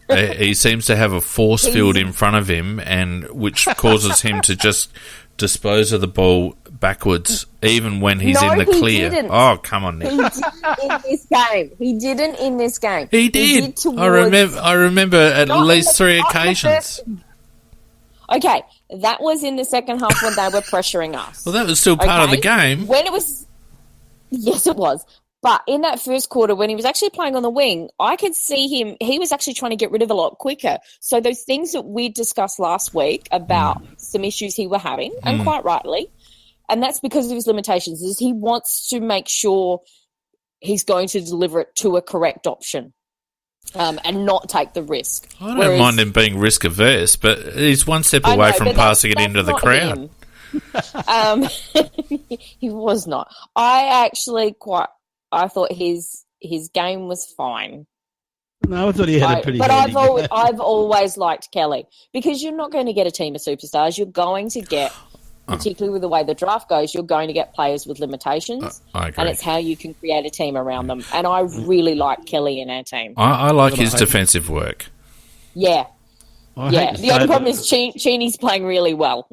He seems to have a force field in front of him, and which causes him to just dispose of the ball backwards, even when he's in the clear. Didn't. Oh, come on, Nick. He didn't in this game. He didn't in this game. He did. I remember at least 3 occasions. Okay, that was in the second half when they were pressuring us. Well, that was still part of the game. Yes, it was. But in that first quarter, when he was actually playing on the wing, I could see him, he was actually trying to get rid of it a lot quicker. So those things that we discussed last week about some issues he were having, and quite rightly, and that's because of his limitations, is he wants to make sure he's going to deliver it to a correct option and not take the risk. I don't mind him being risk averse, but he's one step away from passing it into the crowd. He was not. I thought his game was fine. No, I thought he had a pretty. But handy game. I've always liked Kelly because you're not going to get a team of superstars. You're going to get, particularly with the way the draft goes, you're going to get players with limitations. I agree. And it's how you can create a team around them. And I really like Kelly in our team. I like his defensive work. Yeah. I The only problem is Cheeny's playing really well.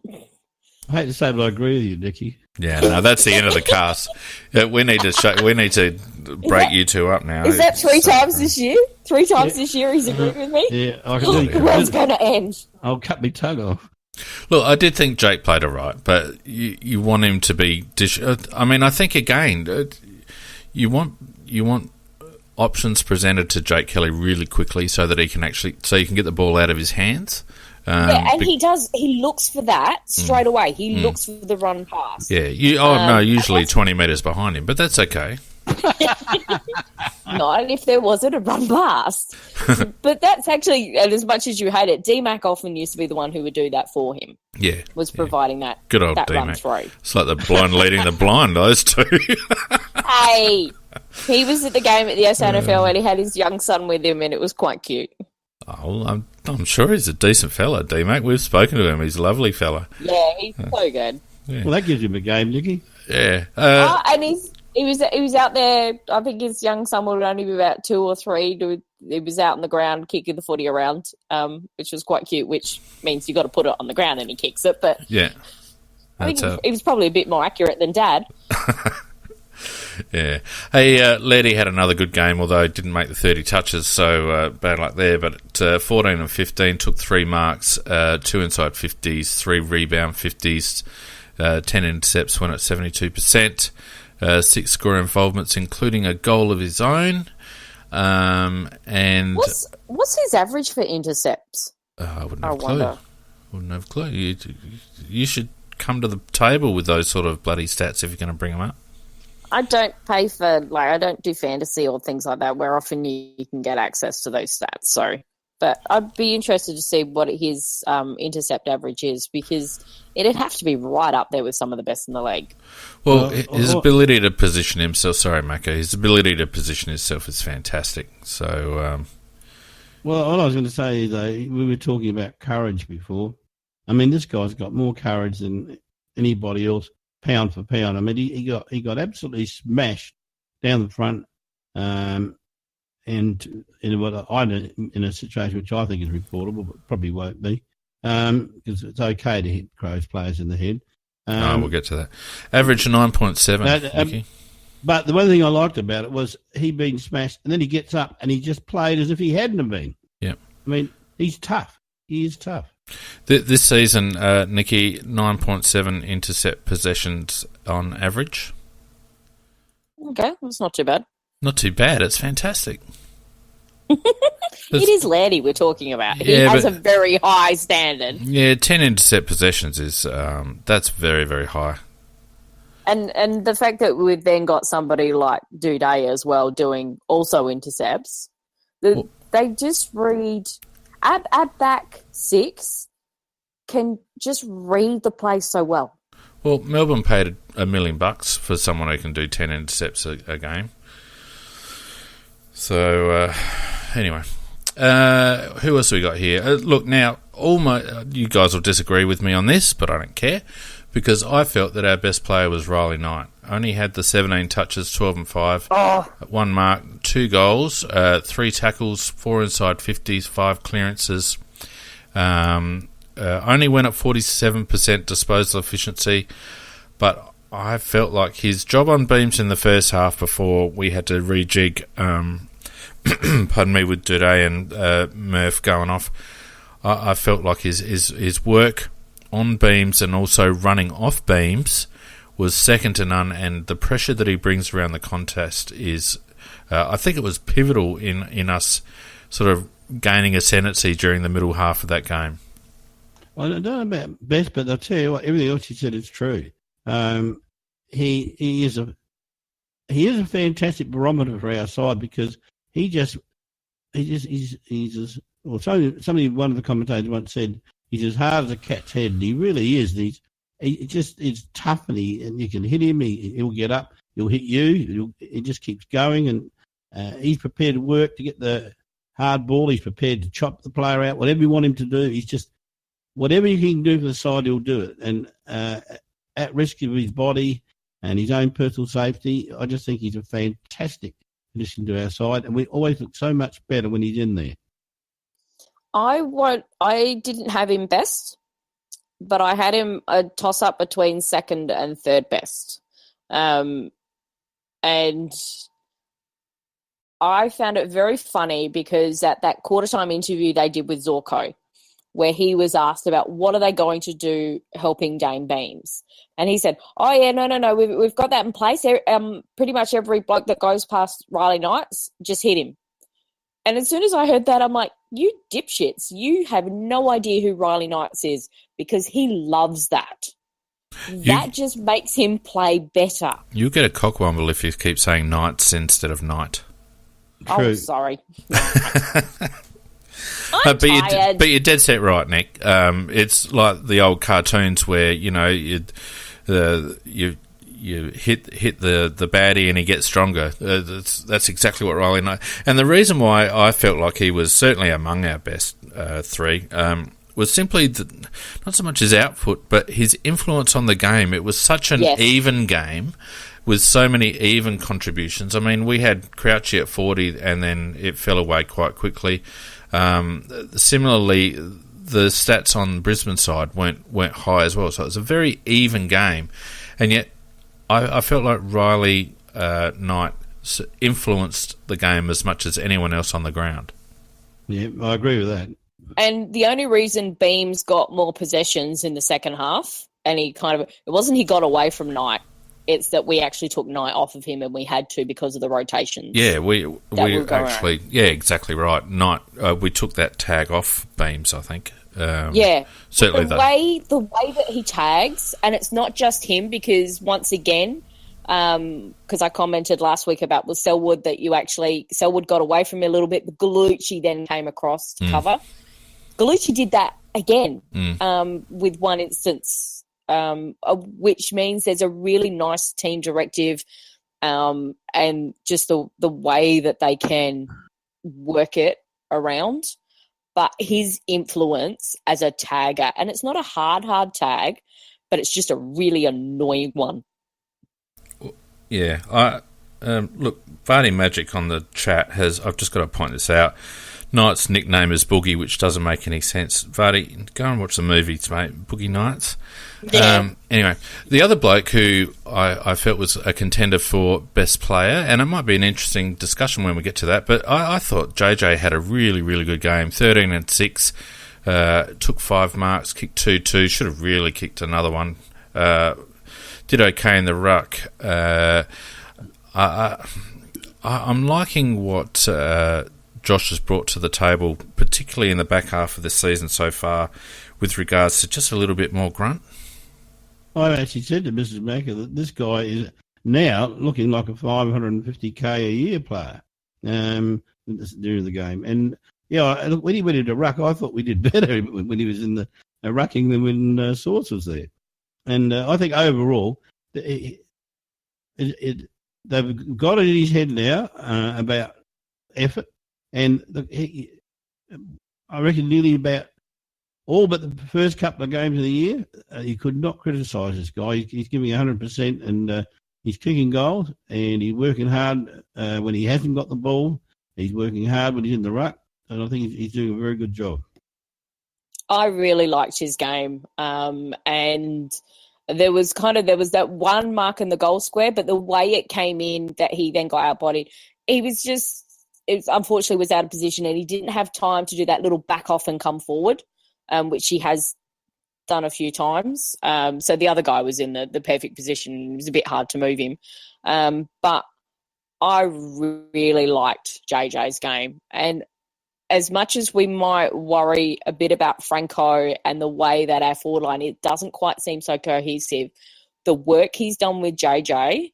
I hate to say, but I agree with you, Nicky. Yeah, no, that's the end of the cast. Yeah, we need to break you two up now. Is that three times this year? 3 times this year he's agreed with me? Yeah, I The can world's going to end. I'll cut my tongue off. Look, I did think Jake played all right, but you want him to be. I mean, I think again, you want options presented to Jake Kelly really quickly so that he can you can get the ball out of his hands. He does. He looks for that straight away. He looks for the run pass. Yeah. Usually 20 metres behind him, but that's okay. Not if there wasn't a run pass. But that's actually, and as much as you hate it, D-Mac often used to be the one who would do that for him. Yeah. Was providing that good old that D-Mac. run through. It's like the blind leading the blind, those two. Hey, he was at the game at the SNFL and he had his young son with him and it was quite cute. Oh, I'm sure he's a decent fella, D-Mac. We've spoken to him. He's a lovely fella. Yeah, he's so good. Yeah. Well, that gives him a game, Nicky. Yeah. And he was out there. I think his young son would only be about 2 or 3. He was out on the ground kicking the footy around, which was quite cute. Which means you got to put it on the ground and he kicks it. But yeah, I think he was probably a bit more accurate than Dad. Yeah. Hey, Letty had another good game, although didn't make the 30 touches, so bad luck there. But 14 and 15, took 3 marks, 2 inside 50s, 3 rebound 50s, 10 intercepts, went at 72%, 6 score involvements, including a goal of his own. And what's his average for intercepts? I wouldn't have a clue. Wouldn't have a clue. You should come to the table with those sort of bloody stats if you're going to bring them up. I don't pay for, I don't do fantasy or things like that where often you can get access to those stats. So, but I'd be interested to see what his intercept average is because it'd have to be right up there with some of the best in the league. Well, his ability to position himself, his ability to position himself is fantastic. So, well, all I was going to say is we were talking about courage before. I mean, this guy's got more courage than anybody else. Pound for pound. I mean, he got absolutely smashed down the front, and in a situation which I think is reportable, but probably won't be, because it's okay to hit Crows players in the head. We'll get to that. Average 9.7. But the one thing I liked about it was he being smashed, and then he gets up and he just played as if he hadn't been. Yeah, I mean, he's tough. He is tough. This season, Nicky, 9.7 intercept possessions on average. Okay, that's not too bad. Not too bad. It's fantastic. It is Laddie we're talking about. He has a very high standard. Yeah, 10 intercept possessions is that's very, very high. And the fact that we've then got somebody like Duday as well doing also intercepts, they just read... At back 6 can just read the play so well. Well, Melbourne paid $1 million for someone who can do 10 intercepts a game. So, anyway. Who else have we got here? Look, now, you guys will disagree with me on this, but I don't care, because I felt that our best player was Riley Knight. Only had the 17 touches, 12 and 5, 1 mark, 2 goals, 3 tackles, 4 inside 50s, 5 clearances. Only went at 47% disposal efficiency, but I felt like his job on beams in the first half before we had to rejig, pardon me, with Duday and Murph going off, I felt like his work on beams and also running off beams was second to none, and the pressure that he brings around the contest is, I think it was pivotal in us sort of gaining ascendancy during the middle half of that game. I don't know about best, but I'll tell you what, everything else you said is true. He is a fantastic barometer for our side because one of the commentators once said he's as hard as a cat's head, and he really is. he just is tough, and you can hit him. He'll get up. He'll hit you. He just keeps going, and he's prepared to work to get the hard ball. He's prepared to chop the player out. Whatever you want him to do, he's just whatever he can do for the side, he'll do it. And at risk of his body and his own personal safety, I just think he's a fantastic addition to our side, and we always look so much better when he's in there. I didn't have him best, but I had him a toss-up between second and third best. And I found it very funny because at that quarter-time interview they did with Zorko, where he was asked about what are they going to do helping Dane Beams. And he said, oh, yeah, no, we've got that in place. Pretty much every bloke that goes past Riley Knights, just hit him. And as soon as I heard that, I'm like, you dipshits, you have no idea who Riley Knights is because he loves that. That just makes him play better. You get a cockwomble if you keep saying Knights instead of Knight. True. Oh, sorry. I'm tired. But you're dead set right, Nick. It's like the old cartoons where, you know, you hit the baddie and he gets stronger. That's exactly what Riley Knight. And the reason why I felt like he was certainly among our best three was simply not so much his output, but his influence on the game. It was such an even game with so many even contributions. I mean, we had Crouchy at 40 and then it fell away quite quickly. Similarly, the stats on the Brisbane side weren't high as well, so it was a very even game. And yet I felt like Riley Knight influenced the game as much as anyone else on the ground. Yeah, I agree with that. And the only reason Beams got more possessions in the second half, and it wasn't he got away from Knight, it's that we actually took Knight off of him and we had to because of the rotations. Yeah, we actually, exactly right. Knight, we took that tag off Beams, I think. Certainly the way that he tags, and it's not just him because once again, because I commented last week about with Selwood that Selwood got away from me a little bit, but Gallucci then came across to cover. Gallucci did that again with one instance, which means there's a really nice team directive and just the way that they can work it around. But his influence as a tagger, and it's not a hard tag, but it's just a really annoying one. Yeah, look, Vardy Magic on the chat I've just got to point this out. Knight's nickname is Boogie, which doesn't make any sense. Vardy, go and watch the movies, mate. Boogie Nights. Yeah. Anyway, the other bloke who I felt was a contender for best player, and it might be an interesting discussion when we get to that, but I thought JJ had a really, really good game. 13 and 6, took 5 marks, kicked 2-2, should have really kicked another one. Did okay in the ruck. I'm liking what Josh has brought to the table, particularly in the back half of the season so far, with regards to just a little bit more grunt. I actually said to Mrs. Macker that this guy is now looking like a $550K a year player during the game. And, when he went into ruck, I thought we did better when he was in the rucking than when Source was there. And I think overall, they've got it in his head now about effort. And I reckon nearly about all but the first couple of games of the year, you could not criticise this guy. He's giving 100% and he's kicking goals and he's working hard when he hasn't got the ball. He's working hard when he's in the ruck. And I think he's doing a very good job. I really liked his game. And there was that one mark in the goal square, but the way it came in that he then got outbodied, he was just... It unfortunately was out of position and he didn't have time to do that little back off and come forward, which he has done a few times. So the other guy was in the perfect position. It was a bit hard to move him. But I really liked JJ's game. And as much as we might worry a bit about Franco and the way that our forward line, it doesn't quite seem so cohesive, the work he's done with JJ,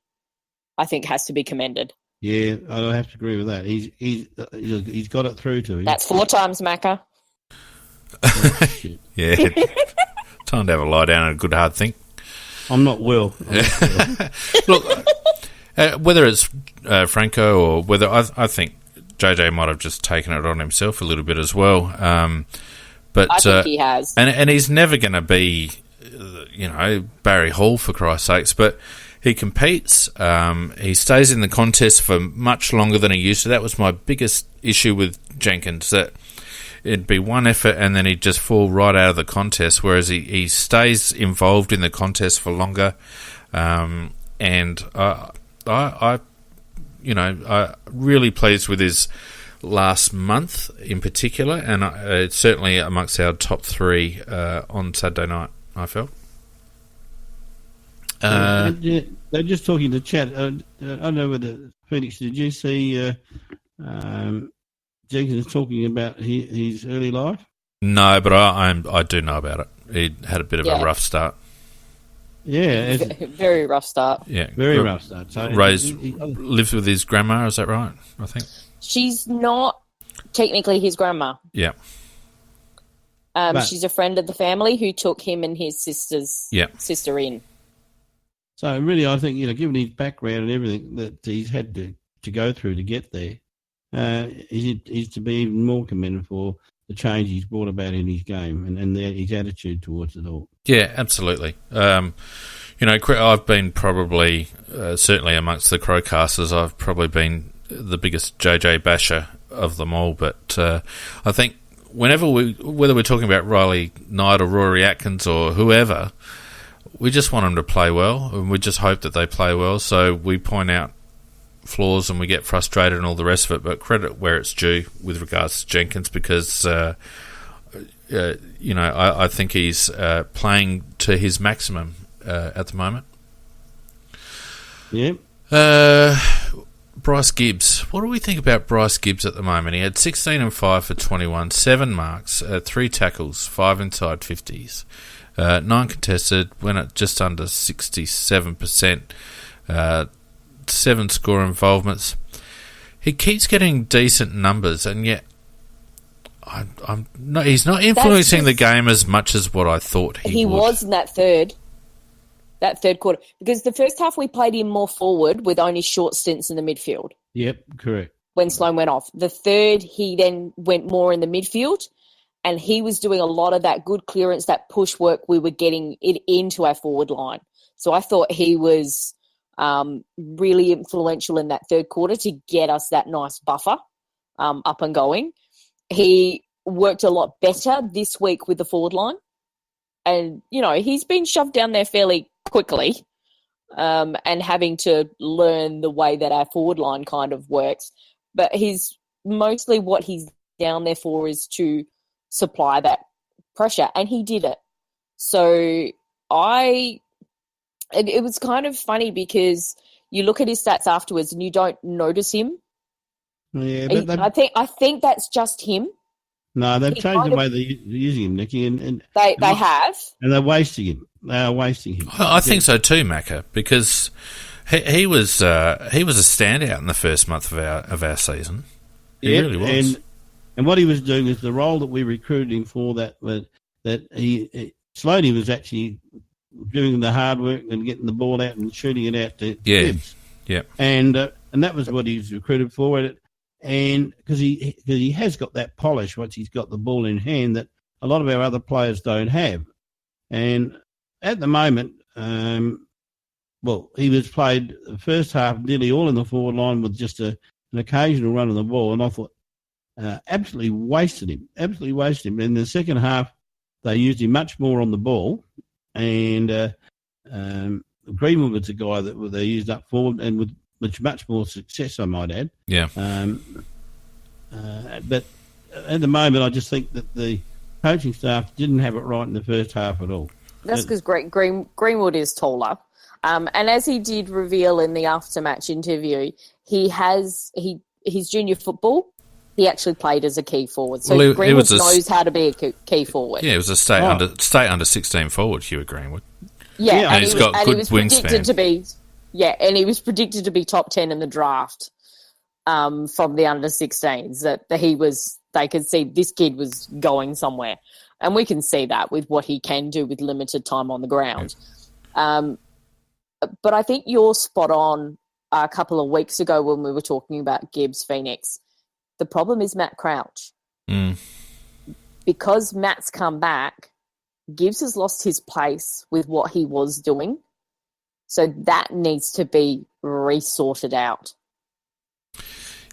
I think, has to be commended. Yeah, I have to agree with that. He's got it through to him. That's 4 times, Macca. Oh, yeah, time to have a lie down and a good hard think. I'm not Will. Look, whether it's Franco or whether I think JJ might have just taken it on himself a little bit as well. But I think he has. And he's never going to be, Barry Hall, for Christ's sakes, but he competes. He stays in the contest for much longer than he used to. That was my biggest issue with Jenkins, that it'd be one effort and then he'd just fall right out of the contest, whereas he stays involved in the contest for longer. And I'm really pleased with his last month in particular, and it's certainly amongst our top three on Saturday night, I felt. They're just talking to chat. I don't know whether, Phoenix, did you see Jenkins talking about his early life? No, but I do know about it. He had a bit of a rough start. Yeah. Very rough start. Yeah. Very rough start. So lives with his grandma, is that right? I think. She's not technically his grandma. Yeah. She's a friend of the family who took him and his sister in. So really, I think, given his background and everything that he's had to go through to get there, he's to be even more commended for the change he's brought about in his game and his attitude towards it all. Yeah, absolutely. I've been probably, certainly amongst the CrowCasters, I've probably been the biggest JJ basher of them all. But I think whether we're talking about Riley Knight or Rory Atkins or whoever, we just want them to play well, and we just hope that they play well. So we point out flaws and we get frustrated and all the rest of it, but credit where it's due with regards to Jenkins, because I think he's playing to his maximum at the moment. Yeah. Bryce Gibbs. What do we think about Bryce Gibbs at the moment? He had 16 and 5 for 21, 7 marks, 3 tackles, 5 inside 50s, 9 contested, went at just under 67%, 7 score involvements. He keeps getting decent numbers, and yet he's not influencing the game as much as what I thought he would. He was in that third quarter, because the first half we played him more forward with only short stints in the midfield. Yep, correct. When Sloan went off. The third, he then went more in the midfield, and he was doing a lot of that good clearance, that push work. We were getting it into our forward line. So I thought he was really influential in that third quarter to get us that nice buffer up and going. He worked a lot better this week with the forward line. And, he's been shoved down there fairly quickly and having to learn the way that our forward line kind of works. But mostly what he's down there for is to supply that pressure, and he did it. So it was kind of funny because you look at his stats afterwards and you don't notice him. Yeah, I think that's just him. No, they've changed the way they're using him, Nicky, and they have, and they're wasting him. They are wasting him. I think so too, Macca, because he was a standout in the first month of our season. He really was. And what he was doing is the role that we recruited him for. Sloney was actually doing the hard work and getting the ball out and shooting it out to Gibbs. Yeah. And that was what he was recruited for. And because he has got that polish once he's got the ball in hand that a lot of our other players don't have. And at the moment, he was played the first half nearly all in the forward line with just an occasional run of the ball, and I thought absolutely wasted him. In the second half, they used him much more on the ball, and Greenwood was the guy that they used up forward, and with much more success, I might add. Yeah. But at the moment, I just think that the coaching staff didn't have it right in the first half at all. That's because Greenwood is taller. And as he did reveal in the after-match interview, his junior football, he actually played as a key forward. So Greenwood knows how to be a key forward. Yeah, it was a state under 16 forward, Hugh Greenwood. Yeah, and he's got good wingspan. And he was predicted to be top 10 in the draft from the under-16s. They could see this kid was going somewhere. And we can see that with what he can do with limited time on the ground. But I think you're spot on a couple of weeks ago when we were talking about Gibbs Phoenix. The problem is Matt Crouch. Because Matt's come back, Gibbs has lost his place with what he was doing. So that needs to be resorted out.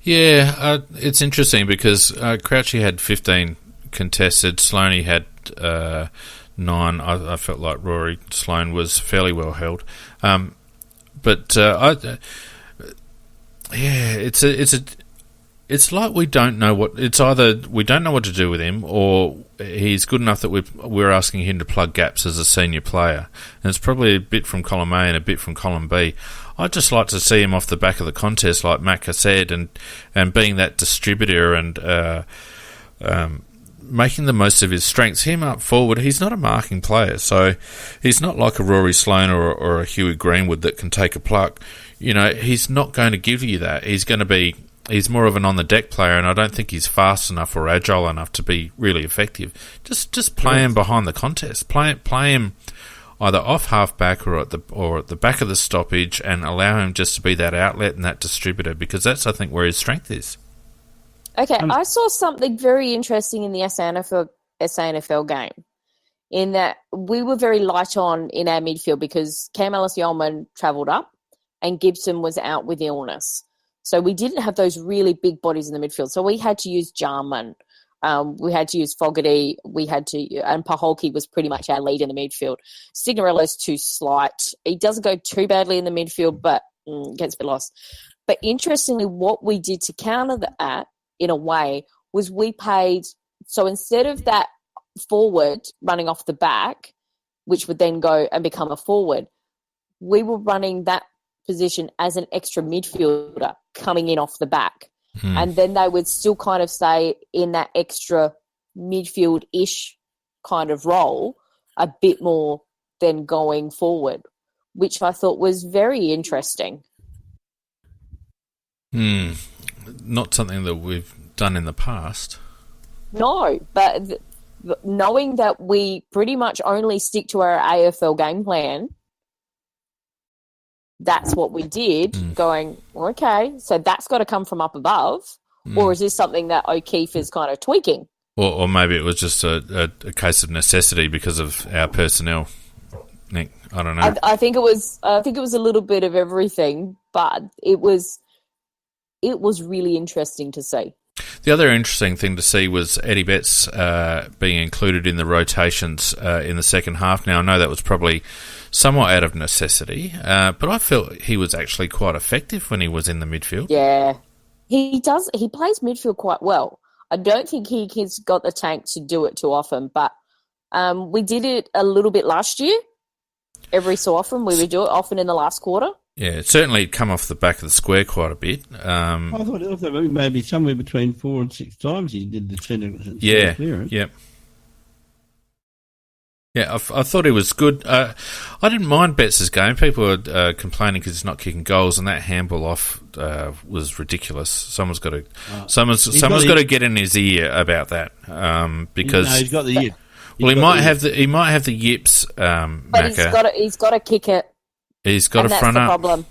Yeah, it's interesting because Crouchy had 15 contested. Sloaney had 9. I felt like Rory Sloane was fairly well held. It's like we don't know what. It's either we don't know what to do with him, or he's good enough that we're asking him to plug gaps as a senior player. And it's probably a bit from column A and a bit from column B. I'd just like to see him off the back of the contest, like Macca said, and being that distributor and making the most of his strengths. Him up forward, he's not a marking player, so he's not like a Rory Sloane or a Huey Greenwood that can take a pluck. He's not going to give you that. He's more of an on-the-deck player, and I don't think he's fast enough or agile enough to be really effective. Just play him behind the contest. Play him either off half-back or at the back of the stoppage, and allow him just to be that outlet and that distributor, because that's, I think, where his strength is. Okay, I saw something very interesting in the SANFL game, in that we were very light on in our midfield because Cam Ellis-Yeoman travelled up and Gibson was out with illness. So we didn't have those really big bodies in the midfield. So we had to use Jarman. We had to use Fogarty. And Paholke was pretty much our lead in the midfield. Signorello's too slight. He doesn't go too badly in the midfield, but gets a bit lost. But interestingly, what we did to counter that, in a way, was we paid. So instead of that forward running off the back, which would then go and become a forward, we were running that position as an extra midfielder coming in off the back. And then they would still kind of stay in that extra midfield-ish kind of role a bit more than going forward, which I thought was very interesting. Not something that we've done in the past. No, but knowing that we pretty much only stick to our AFL game plan, that's what we did, going, okay, so that's got to come from up above, or is this something that O'Keefe is kind of tweaking? Or maybe it was just a case of necessity because of our personnel, Nick. I don't know. I think it was a little bit of everything, but it was really interesting to see. The other interesting thing to see was Eddie Betts being included in the rotations in the second half. Now, I know that was probably somewhat out of necessity, but I felt he was actually quite effective when he was in the midfield. Yeah, he does. He plays midfield quite well. I don't think he's got the tank to do it too often, but we did it a little bit last year. Every so often, we would do it, often in the last quarter. Yeah, it certainly come off the back of the square quite a bit. I thought maybe somewhere between 4 and 6 times he did the centre clearance. Yeah. Yeah, I thought he was good. I didn't mind Betts' game. People were complaining because he's not kicking goals, and that handball off was ridiculous. Someone's got to get in his ear about that because he's got the yip. Well, he might have the yips, but Macca. he's got to kick it. He's got to front up. Problem.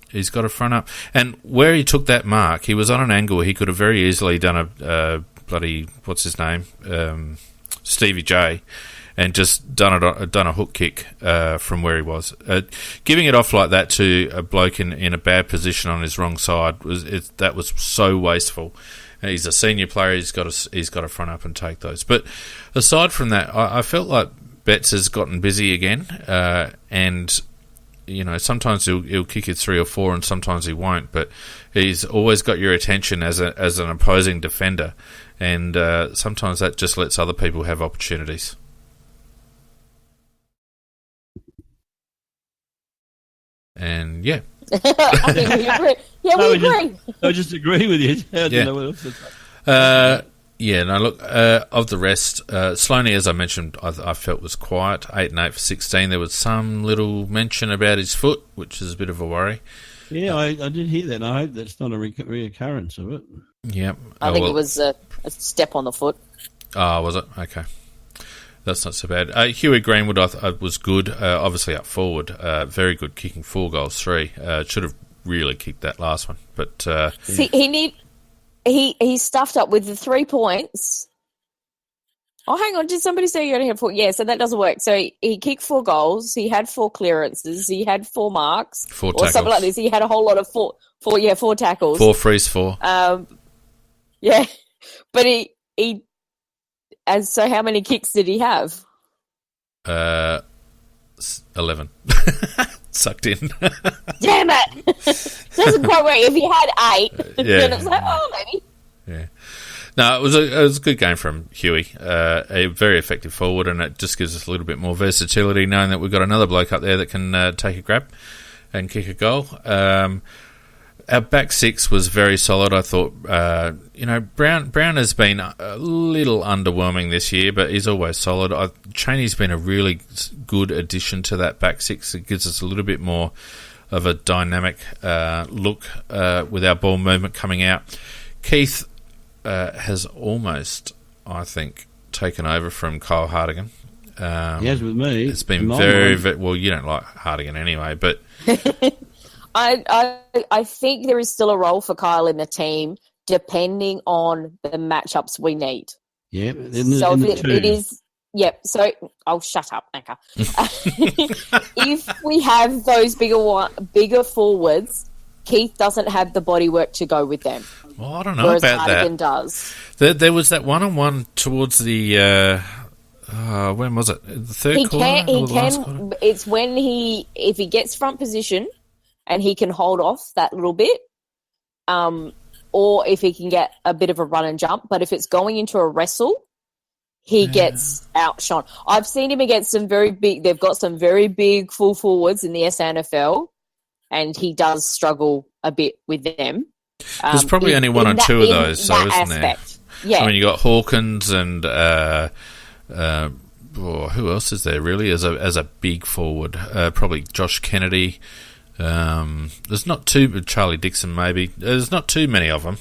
He's got to front up. And where he took that mark, he was on an angle. He could have very easily done a bloody, what's his name, Stevie J, and just done a hook kick from where he was. Giving it off like that to a bloke in a bad position on his wrong side that was so wasteful. He's a senior player. He's got to front up and take those. But aside from that, I felt like Betts has gotten busy again, and sometimes he'll kick it 3 or 4, and sometimes he won't. But he's always got your attention as an opposing defender, and sometimes that just lets other people have opportunities. And yeah. I think we agree. Yeah, we agree. I just agree with you. I don't know what else to say. Of the rest, Sloaney, as I mentioned, I felt was quiet. 8 and 8 for 16. There was some little mention about his foot, which is a bit of a worry. Yeah, I did hear that, and I hope that's not a reoccurrence of it. Yep. I think it was a step on the foot. Oh, was it? Okay. That's not so bad. Huey Greenwood was good, obviously up forward. Very good, kicking 4 goals, 3. Should have really kicked that last one. But see, he stuffed up with the 3 points. Oh, hang on. Did somebody say you only had 4? Yeah, so that doesn't work. So he kicked 4 goals. He had 4 clearances. He had 4 marks. 4 or tackles. something like this. He had a whole lot of 4 tackles. 4 frees 4. Yeah. But he and so how many kicks did he have? 11. Sucked in. Damn it! Doesn't quite work. If he had 8, then it's like, oh, maybe. Yeah. No, it was a good game from Huey. A very effective forward, and it just gives us a little bit more versatility, knowing that we've got another bloke up there that can take a grab and kick a goal. Our back 6 was very solid. I thought, Brown has been a little underwhelming this year, but he's always solid. Cheney's been a really good addition to that back 6. It gives us a little bit more of a dynamic look with our ball movement coming out. Keith has almost, I think, taken over from Kyle Hartigan. He has with me. It's been very, well, you don't like Hartigan anyway, but... I think there is still a role for Kyle in the team, depending on the matchups we need. Yeah. So it is... Yep. So, shut up, Macca. If we have those bigger forwards, Keith doesn't have the bodywork to go with them. Well, I don't know about Hartigan that. Does. There was that one-on-one towards the... when was it? The third quarter? Last quarter? It's when if he gets front position and he can hold off that little bit, or if he can get a bit of a run and jump. But if it's going into a wrestle, he gets outshone. I've seen him against some very big... They've got some very big full forwards in the SNFL, and he does struggle a bit with them. There's probably only one or two of those, though, isn't there? Yeah. I mean, you got Hawkins and... who else is there really as a big forward? Probably Josh Kennedy. There's not too... Charlie Dixon, maybe. There's not too many of them.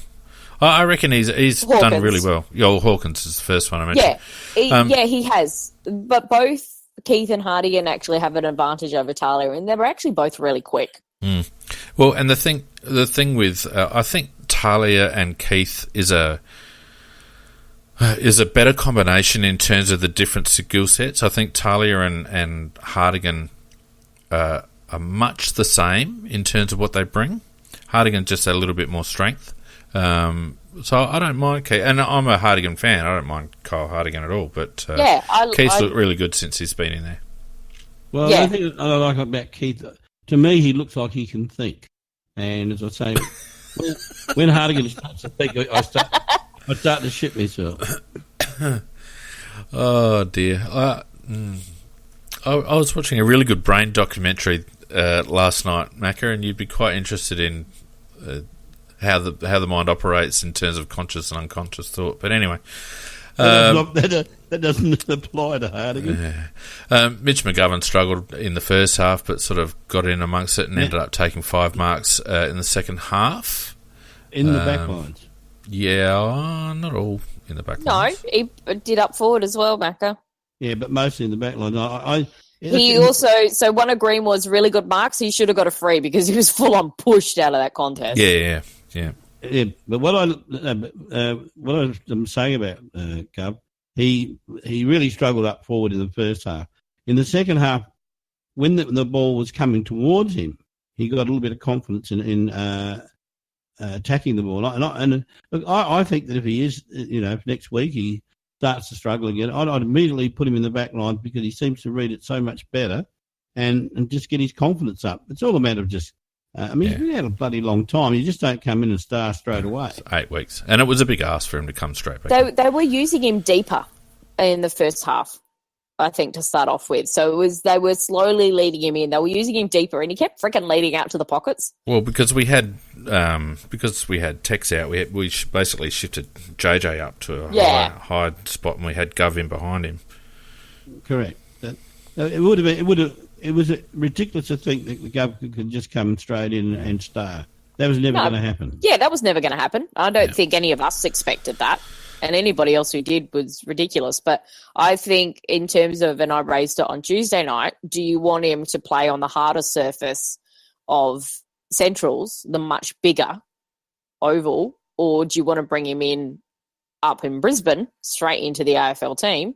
I reckon he's done really well. Hawkins is the first one I mentioned. Yeah, he has. But both Keith and Hartigan actually have an advantage over Talia, and they were actually both really quick. Mm. Well, and the thing with... I think Talia and Keith is a better combination in terms of the different skill sets. I think Talia and Hartigan are much the same in terms of what they bring. Hartigan just a little bit more strength. So I don't mind Keith. And I'm a Hartigan fan. I don't mind Kyle Hartigan at all. But Keith's looked really good since he's been in there. Well, the thing I like about Keith, to me, he looks like he can think. And as I say, when Hartigan starts to think, I start to shit myself. Oh dear! I was watching a really good brain documentary last night, Macca, and you'd be quite interested in how the mind operates in terms of conscious and unconscious thought. But anyway, that doesn't apply to Hartigan. Mitch McGovern struggled in the first half, but sort of got in amongst it and ended up taking 5 marks in the second half. In the back lines. Yeah, not all in the back lines. No, he did up forward as well, Macca. Yeah, but mostly in the back line. He also, so one of Greenwood's really good marks, he should have got a free because he was full on pushed out of that contest. Yeah. But what I'm saying about Gov, he really struggled up forward in the first half. In the second half, when the ball was coming towards him, he got a little bit of confidence in attacking the ball. And look, I think that if he is, if next week he starts to struggle again, I'd immediately put him in the back line because he seems to read it so much better and just get his confidence up. It's all a matter of just, he's been out a bloody long time. You just don't come in and star straight away. It's 8 weeks. And it was a big ask for him to come straight back. They were using him deeper in the first half, I think, to start off with. So they were slowly leading him in. They were using him deeper, and he kept freaking leading out to the pockets. Well, because we had Tex out, we basically shifted JJ up to a high spot, and we had Gov in behind him. Correct. It was ridiculous to think that the Gov could just come straight in and star. That was never going to happen. Yeah, that was never going to happen. I don't think any of us expected that. And anybody else who did was ridiculous. But I think in terms of, and I raised it on Tuesday night, do you want him to play on the harder surface of Centrals, the much bigger oval, or do you want to bring him in up in Brisbane, straight into the AFL team?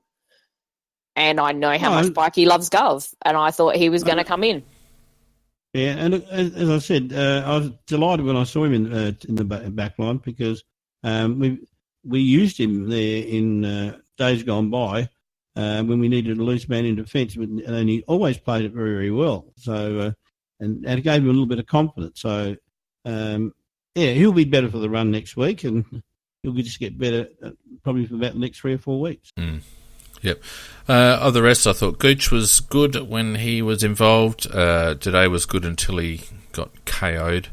And I know how much Pikey loves Gov, and I thought he was going to come in. Yeah, and as I said, I was delighted when I saw him in the back line because we used him there in days gone by when we needed a loose man in defence, and he always played it very, very well. So, and it gave him a little bit of confidence. So, he'll be better for the run next week, and he'll just get better probably for about the next 3 or 4 weeks. Mm. Yep. Of the rest, I thought Gooch was good when he was involved. Today was good until he got KO'd.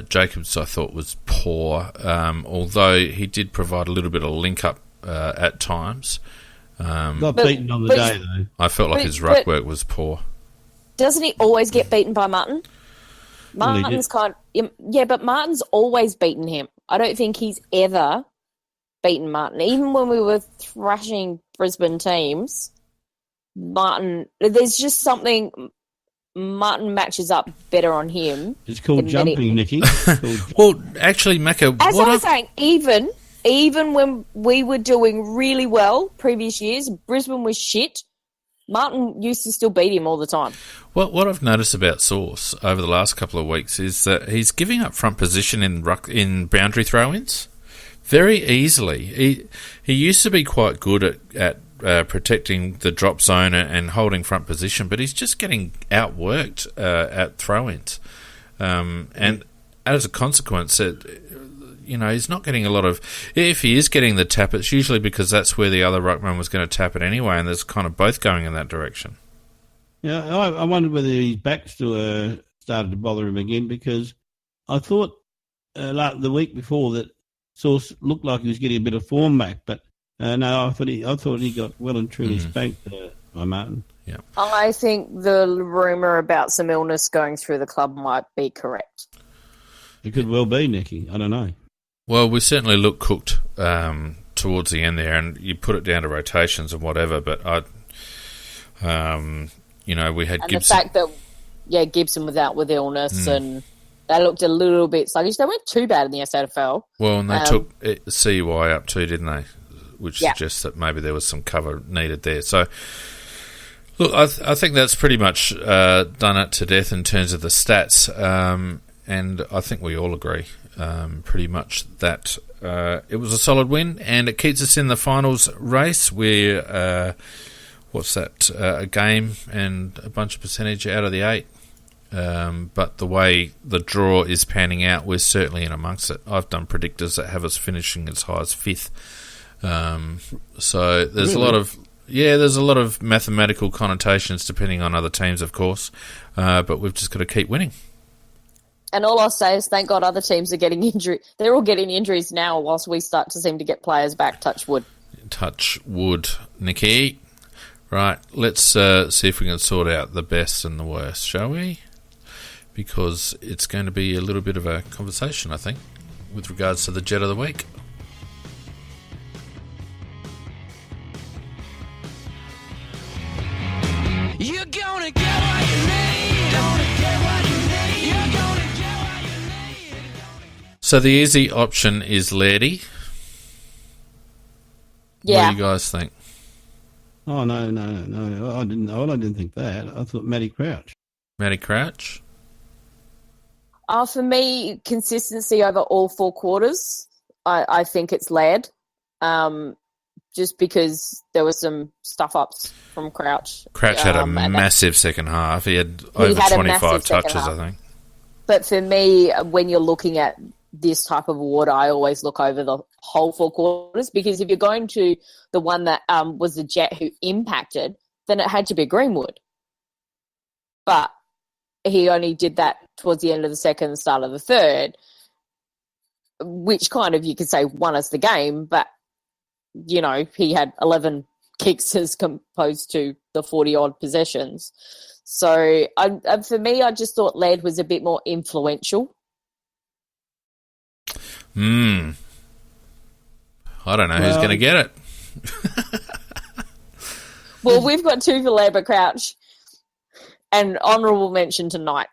Jacobs, I thought, was poor, although he did provide a little bit of link-up at times. Got beaten on the day, though. I felt like his ruck work was poor. Doesn't he always get beaten by Martin? Martin's but Martin's always beaten him. I don't think he's ever beaten Martin. Even when we were thrashing Brisbane teams, Martin, there's just something... Martin matches up better on him. It's called jumping, Nikki. Well, actually, Macca... As I was saying, even when we were doing really well previous years, Brisbane was shit, Martin used to still beat him all the time. Well, what I've noticed about Sauce over the last couple of weeks is that he's giving up front position in boundary throw-ins very easily. He used to be quite good at protecting the drop zone and holding front position, but he's just getting outworked at throw-ins. And as a consequence, he's not getting a lot of... If he is getting the tap, it's usually because that's where the other ruckman was going to tap it anyway, and there's kind of both going in that direction. Yeah, I wondered whether his back still started to bother him again, because I thought like the week before that Sauce looked like he was getting a bit of form back, but no, I thought he got well and truly spanked by Martin. Yeah, I think the rumour about some illness going through the club might be correct. It could well be, Nicky. I don't know. Well, we certainly looked cooked towards the end there, and you put it down to rotations and whatever, but we had and Gibson. The fact that, Gibson was out with illness and they looked a little bit sluggish. They weren't too bad in the SAFL. Well, and they took CUI up too, didn't they? Which suggests that maybe there was some cover needed there. So, look, I think that's pretty much done it to death in terms of the stats, and I think we all agree pretty much that it was a solid win, and it keeps us in the finals race. We're, a game and a bunch of percentage out of the 8. But the way the draw is panning out, we're certainly in amongst it. I've done predictors that have us finishing as high as 5th. So there's there's a lot of mathematical connotations depending on other teams, of course. But we've just got to keep winning. And all I'll say is thank God other teams are getting injured. They're all getting injuries now whilst we start to seem to get players back. Touch wood. Touch wood, Nikki. Right, let's see if we can sort out the best and the worst, shall we? Because it's going to be a little bit of a conversation, I think, with regards to the Jet of the Week. You're gonna get what you need. Gonna get what you need. You're gonna get what you need. So the easy option is Lairdy. Yeah. What do you guys think? Oh, no. I didn't think that. I thought Matty Crouch. Matty Crouch? For me, consistency over all 4 quarters. I think it's Laird. Just because there was some stuff-ups from Crouch. Crouch had a massive second half. He had over 25 touches, I think. But for me, when you're looking at this type of award, I always look over the whole 4 quarters, because if you're going to the one that was the Jet who impacted, then it had to be Greenwood. But he only did that towards the end of the second and start of the third, which kind of you could say won us the game, but he had 11 kicks as opposed to the 40-odd possessions. So for me, I just thought Laird was a bit more influential. I don't know who's going to get it. Well, we've got 2 for Lambert Crouch, and honourable mention tonight.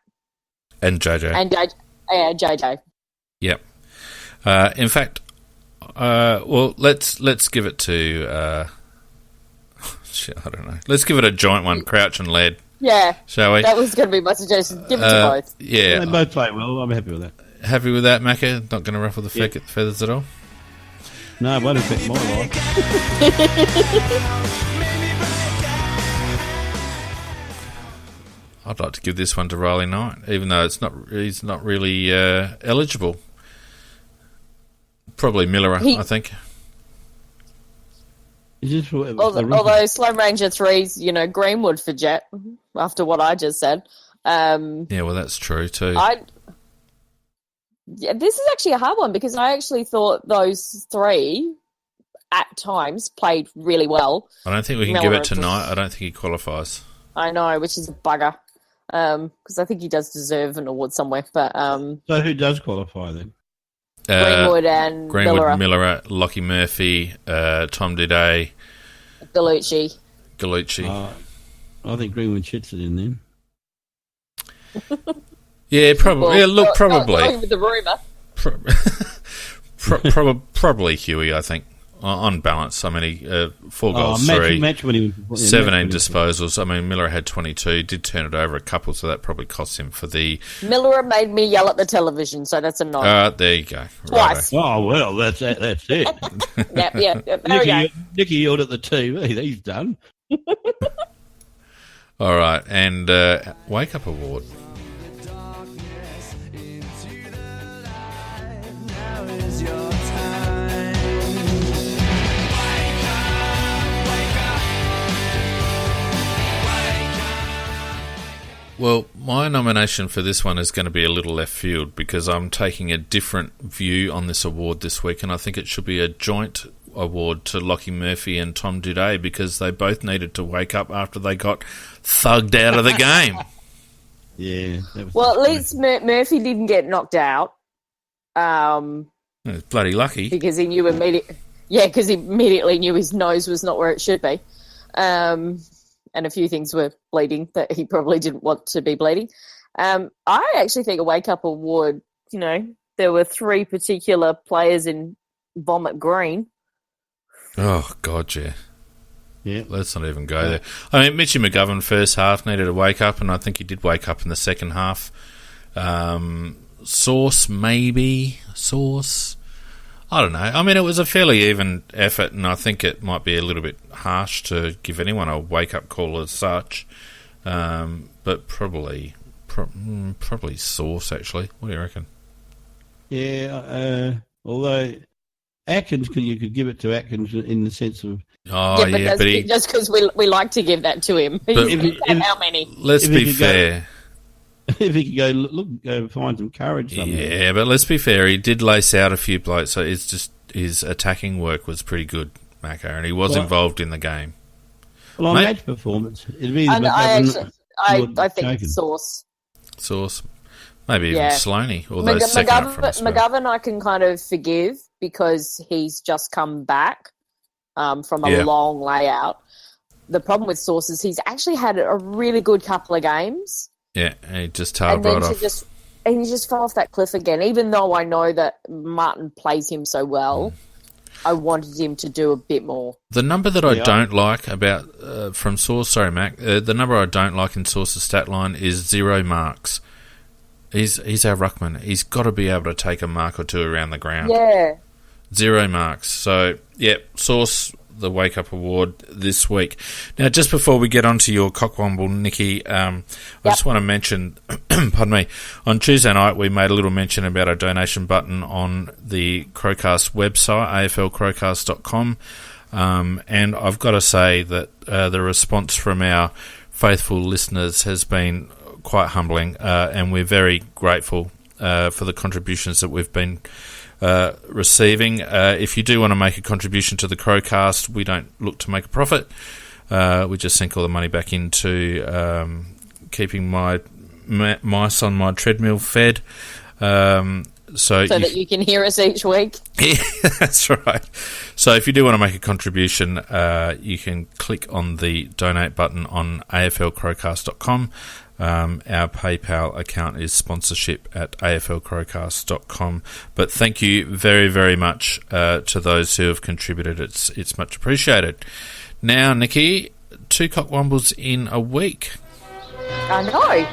And JJ. And JJ. Yep. In fact, well, let's give it to. Shit, I don't know. Let's give it a joint one, Crouch and Laird. Yeah. Shall we? That was going to be my suggestion. Give it to both. Yeah. They both play well. I'm happy with that. Happy with that, Macca? Not going to ruffle the feathers at all? No, it won't affect my life. I'd like to give this one to Riley Knight, even though he's not really eligible. Probably Miller, I think. Is this for, Although Slow Ranger 3's, Greenwood for Jet, after what I just said. Yeah, well, that's true too. This is actually a hard one because I actually thought those 3 at times played really well. I don't think we can give it to Knight. I don't think he qualifies. I know, which is a bugger. Because I think he does deserve an award somewhere. But so who does qualify then? Greenwood and Miller, Lockie Murphy, Tom Duday, Gallucci. I think Greenwood shits it in then. Yeah, probably. Well, yeah, look, probably. Going with the rumour. Probably Huey, I think. On balance, I mean, 4 goals, 3, match winning, 17 disposals. I mean, Miller had 22, did turn it over a couple, so that probably cost him for the... Miller made me yell at the television, so that's a no. There you go. Twice. Righto. Oh, well, that's it. yeah, there we go. Nicky yelled at the TV. He's done. All right, and Wake Up Award. Well, my nomination for this one is going to be a little left field because I'm taking a different view on this award this week, and I think it should be a joint award to Lockie Murphy and Tom Duday because they both needed to wake up after they got thugged out of the game. Yeah. Well, at least Murphy didn't get knocked out. It's bloody lucky. Because he knew immediately. Yeah, because he immediately knew his nose was not where it should be. And a few things were bleeding that he probably didn't want to be bleeding. I actually think a wake-up award, there were 3 particular players in Vomit Green. Oh, God, yeah. Yeah. Let's not even go there. I mean, Mitchie McGovern first half needed a wake-up, and I think he did wake up in the second half. Sauce, maybe. Sauce. I don't know. I mean, it was a fairly even effort, and I think it might be a little bit harsh to give anyone a wake-up call as such. But probably Sauce, actually. What do you reckon? Yeah, although Atkins, you could give it to Atkins in the sense of... Oh, yeah, but just because we like to give that to him. How many? Let's be fair. If he could go find some courage somewhere. Yeah, but let's be fair. He did lace out a few blokes, so it's just his attacking work was pretty good, Macca, and he was involved in the game. Well, on match performance, it'd be... I think Sauce. Maybe even Sloaney, or those second up from us. McGovern I can kind of forgive because he's just come back from a long layout. The problem with Sauce is he's actually had a really good couple of games. Yeah, and he just tailed right off. And he just fell off that cliff again, even though I know that Martin plays him so well. I wanted him to do a bit more. The number that I don't like about from Sauce, sorry, Mac, the number I don't like in Sauce's stat line is 0 marks. He's our ruckman. He's got to be able to take a mark or 2 around the ground. Yeah. 0 marks. So, Sauce, the Wake Up Award this week. Now, just before we get on to your cockwomble, Nikki, I just want to mention, pardon me, on Tuesday night we made a little mention about a donation button on the CrowCast website, aflcrowcast.com, and I've got to say that the response from our faithful listeners has been quite humbling, and we're very grateful for the contributions that we've been receiving. If you do want to make a contribution to the CrowCast, we don't look to make a profit. We just sink all the money back into keeping my mice on my treadmill fed. So that you can hear us each week. Yeah, that's right. So if you do want to make a contribution, you can click on the donate button on aflcrowcast.com. Our PayPal account is sponsorship@aflcrowcast.com. But thank you very, very much to those who have contributed. It's much appreciated. Now, Nikki, 2 cockwombles in a week. I know.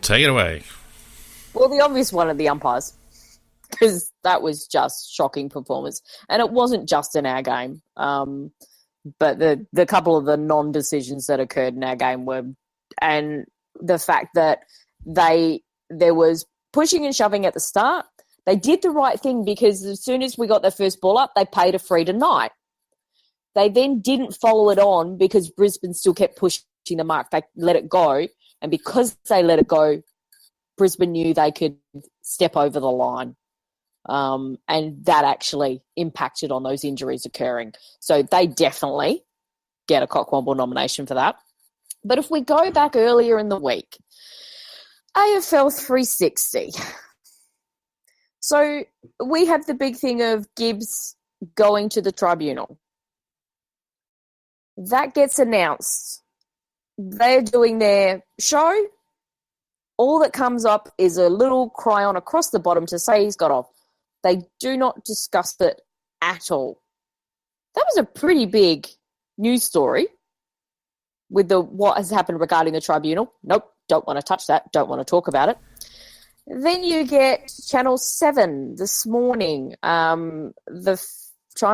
Take it away. Well, the obvious one are the umpires, because that was just shocking performance. And it wasn't just in our game, but the couple of the non-decisions that occurred in our game were, and the fact that there was pushing and shoving at the start. They did the right thing, because as soon as we got their first ball up, they paid a free tonight. They then didn't follow it on because Brisbane still kept pushing the mark. They let it go. And because they let it go, Brisbane knew they could step over the line. And that actually impacted on those injuries occurring. So they definitely get a Cockwomble nomination for that. But if we go back earlier in the week, AFL 360. So we have the big thing of Gibbs going to the tribunal. That gets announced. They're doing their show. All that comes up is a little cryon across the bottom to say he's got off. They do not discuss it at all. That was a pretty big news story with what has happened regarding the tribunal. Nope, don't want to touch that, don't want to talk about it. Then you get Channel 7 this morning. Trying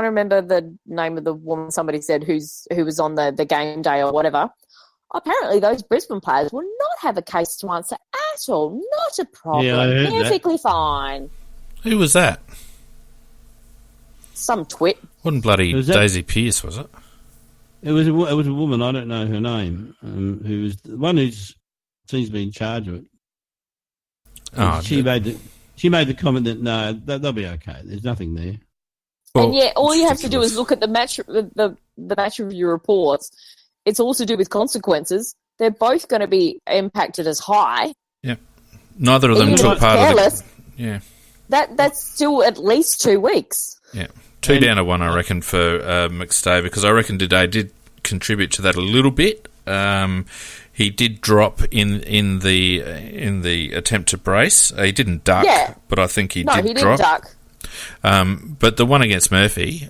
to remember the name of the woman somebody said who was on the game day or whatever. Apparently those Brisbane players will not have a case to answer at all. Not a problem. Yeah, I heard perfectly fine. Who was that? Some twit. Wasn't bloody Daisy Pearce, was it? It was a woman, I don't know her name, who was the one who seems to be in charge of it. Oh, she made the comment that no, they'll be okay. There's nothing there. Well, And yet all you have to do is look at the match review reports. It's all to do with consequences. They're both going to be impacted as high. Yeah. Neither of them Even took if part careless, of it. Yeah. That's still at least 2 weeks. Yeah. 2 down to 1, I reckon, for McStay, because I reckon today did contribute to that a little bit. He did drop in the attempt to brace. He didn't duck, but I think he did drop. No, he didn't duck. But the one against Murphy,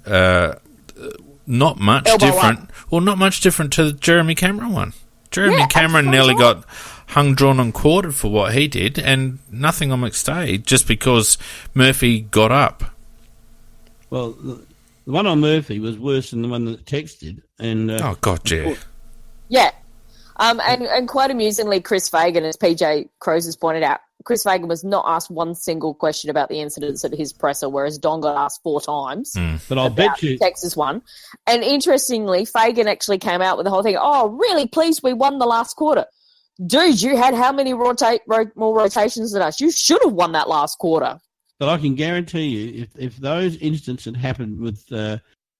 not much Elbow different. up. Well, not much different to the Jeremy Cameron one. Jeremy Yeah, Cameron that's nearly right. got hung, drawn and quartered for what he did, and nothing on McStay, just because Murphy got up. Well, the one on Murphy was worse than the one that Tex did. And Oh, God, yeah. Yeah. And quite amusingly, Chris Fagan, as PJ Crows has pointed out, Chris Fagan was not asked one single question about the incidents at his presser, whereas Don got asked 4 times. But I'll bet you Texas won. And interestingly, Fagan actually came out with the whole thing, oh, really pleased we won the last quarter. Dude, you had how many more rotations than us? You should have won that last quarter. But I can guarantee you, if those incidents had happened with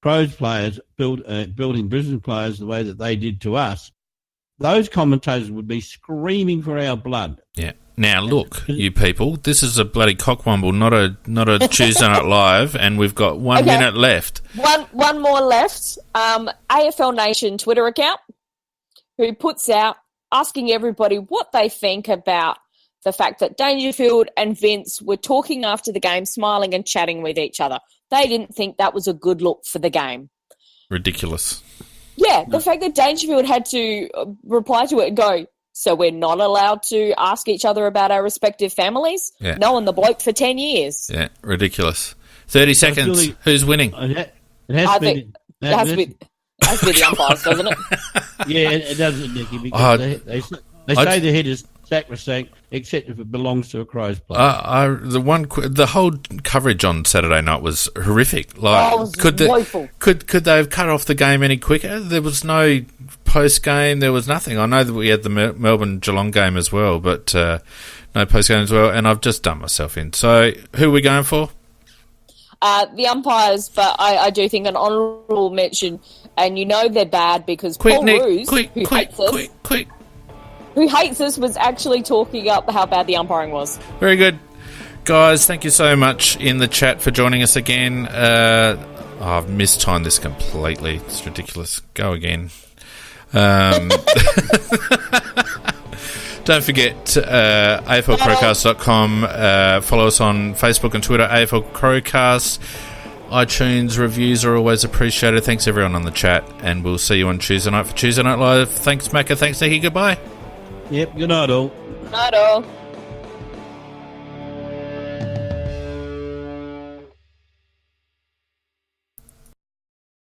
Crows players building Brisbane players the way that they did to us, those commentators would be screaming for our blood. Yeah. Now, look, you people, this is a bloody cockwomble, not a Tuesday Night Live, and we've got 1 minute left. One more left. AFL Nation Twitter account, who puts out asking everybody what they think about the fact that Dangerfield and Vince were talking after the game, smiling and chatting with each other. They didn't think that was a good look for the game. Ridiculous. Yeah, the fact that Dangerfield had to reply to it and go, so we're not allowed to ask each other about our respective families? Yeah. Knowing the bloke for 10 years. Yeah, ridiculous. 30 seconds. really- Who's winning? It has to be. It has to be the umpires, doesn't it? Yeah, it doesn't, Nicky, because they say the head is sacrosanct, except if it belongs to a Crows player. The whole coverage on Saturday night was horrific. Like, it was woeful. Could they have cut off the game any quicker? There was no post game. There was nothing. I know that we had the Melbourne Geelong game as well, but No post-game as well, and I've just done myself in. So, who are we going for? The umpires, but I do think an honourable mention, and you know they're bad because Paul Roos, who hates us, was actually talking up how bad the umpiring was. Very good. Guys, thank you so much in the chat for joining us again. I've mistimed this completely. It's ridiculous. Go again. Don't forget, AFLCrowcast.com. Follow us on Facebook and Twitter, AFL Crowcast. iTunes reviews are always appreciated. Thanks, everyone on the chat. And we'll see you on Tuesday night for Tuesday Night Live. Thanks, Macca. Thanks, Nikki. Goodbye. Yep, good night, all. Not all.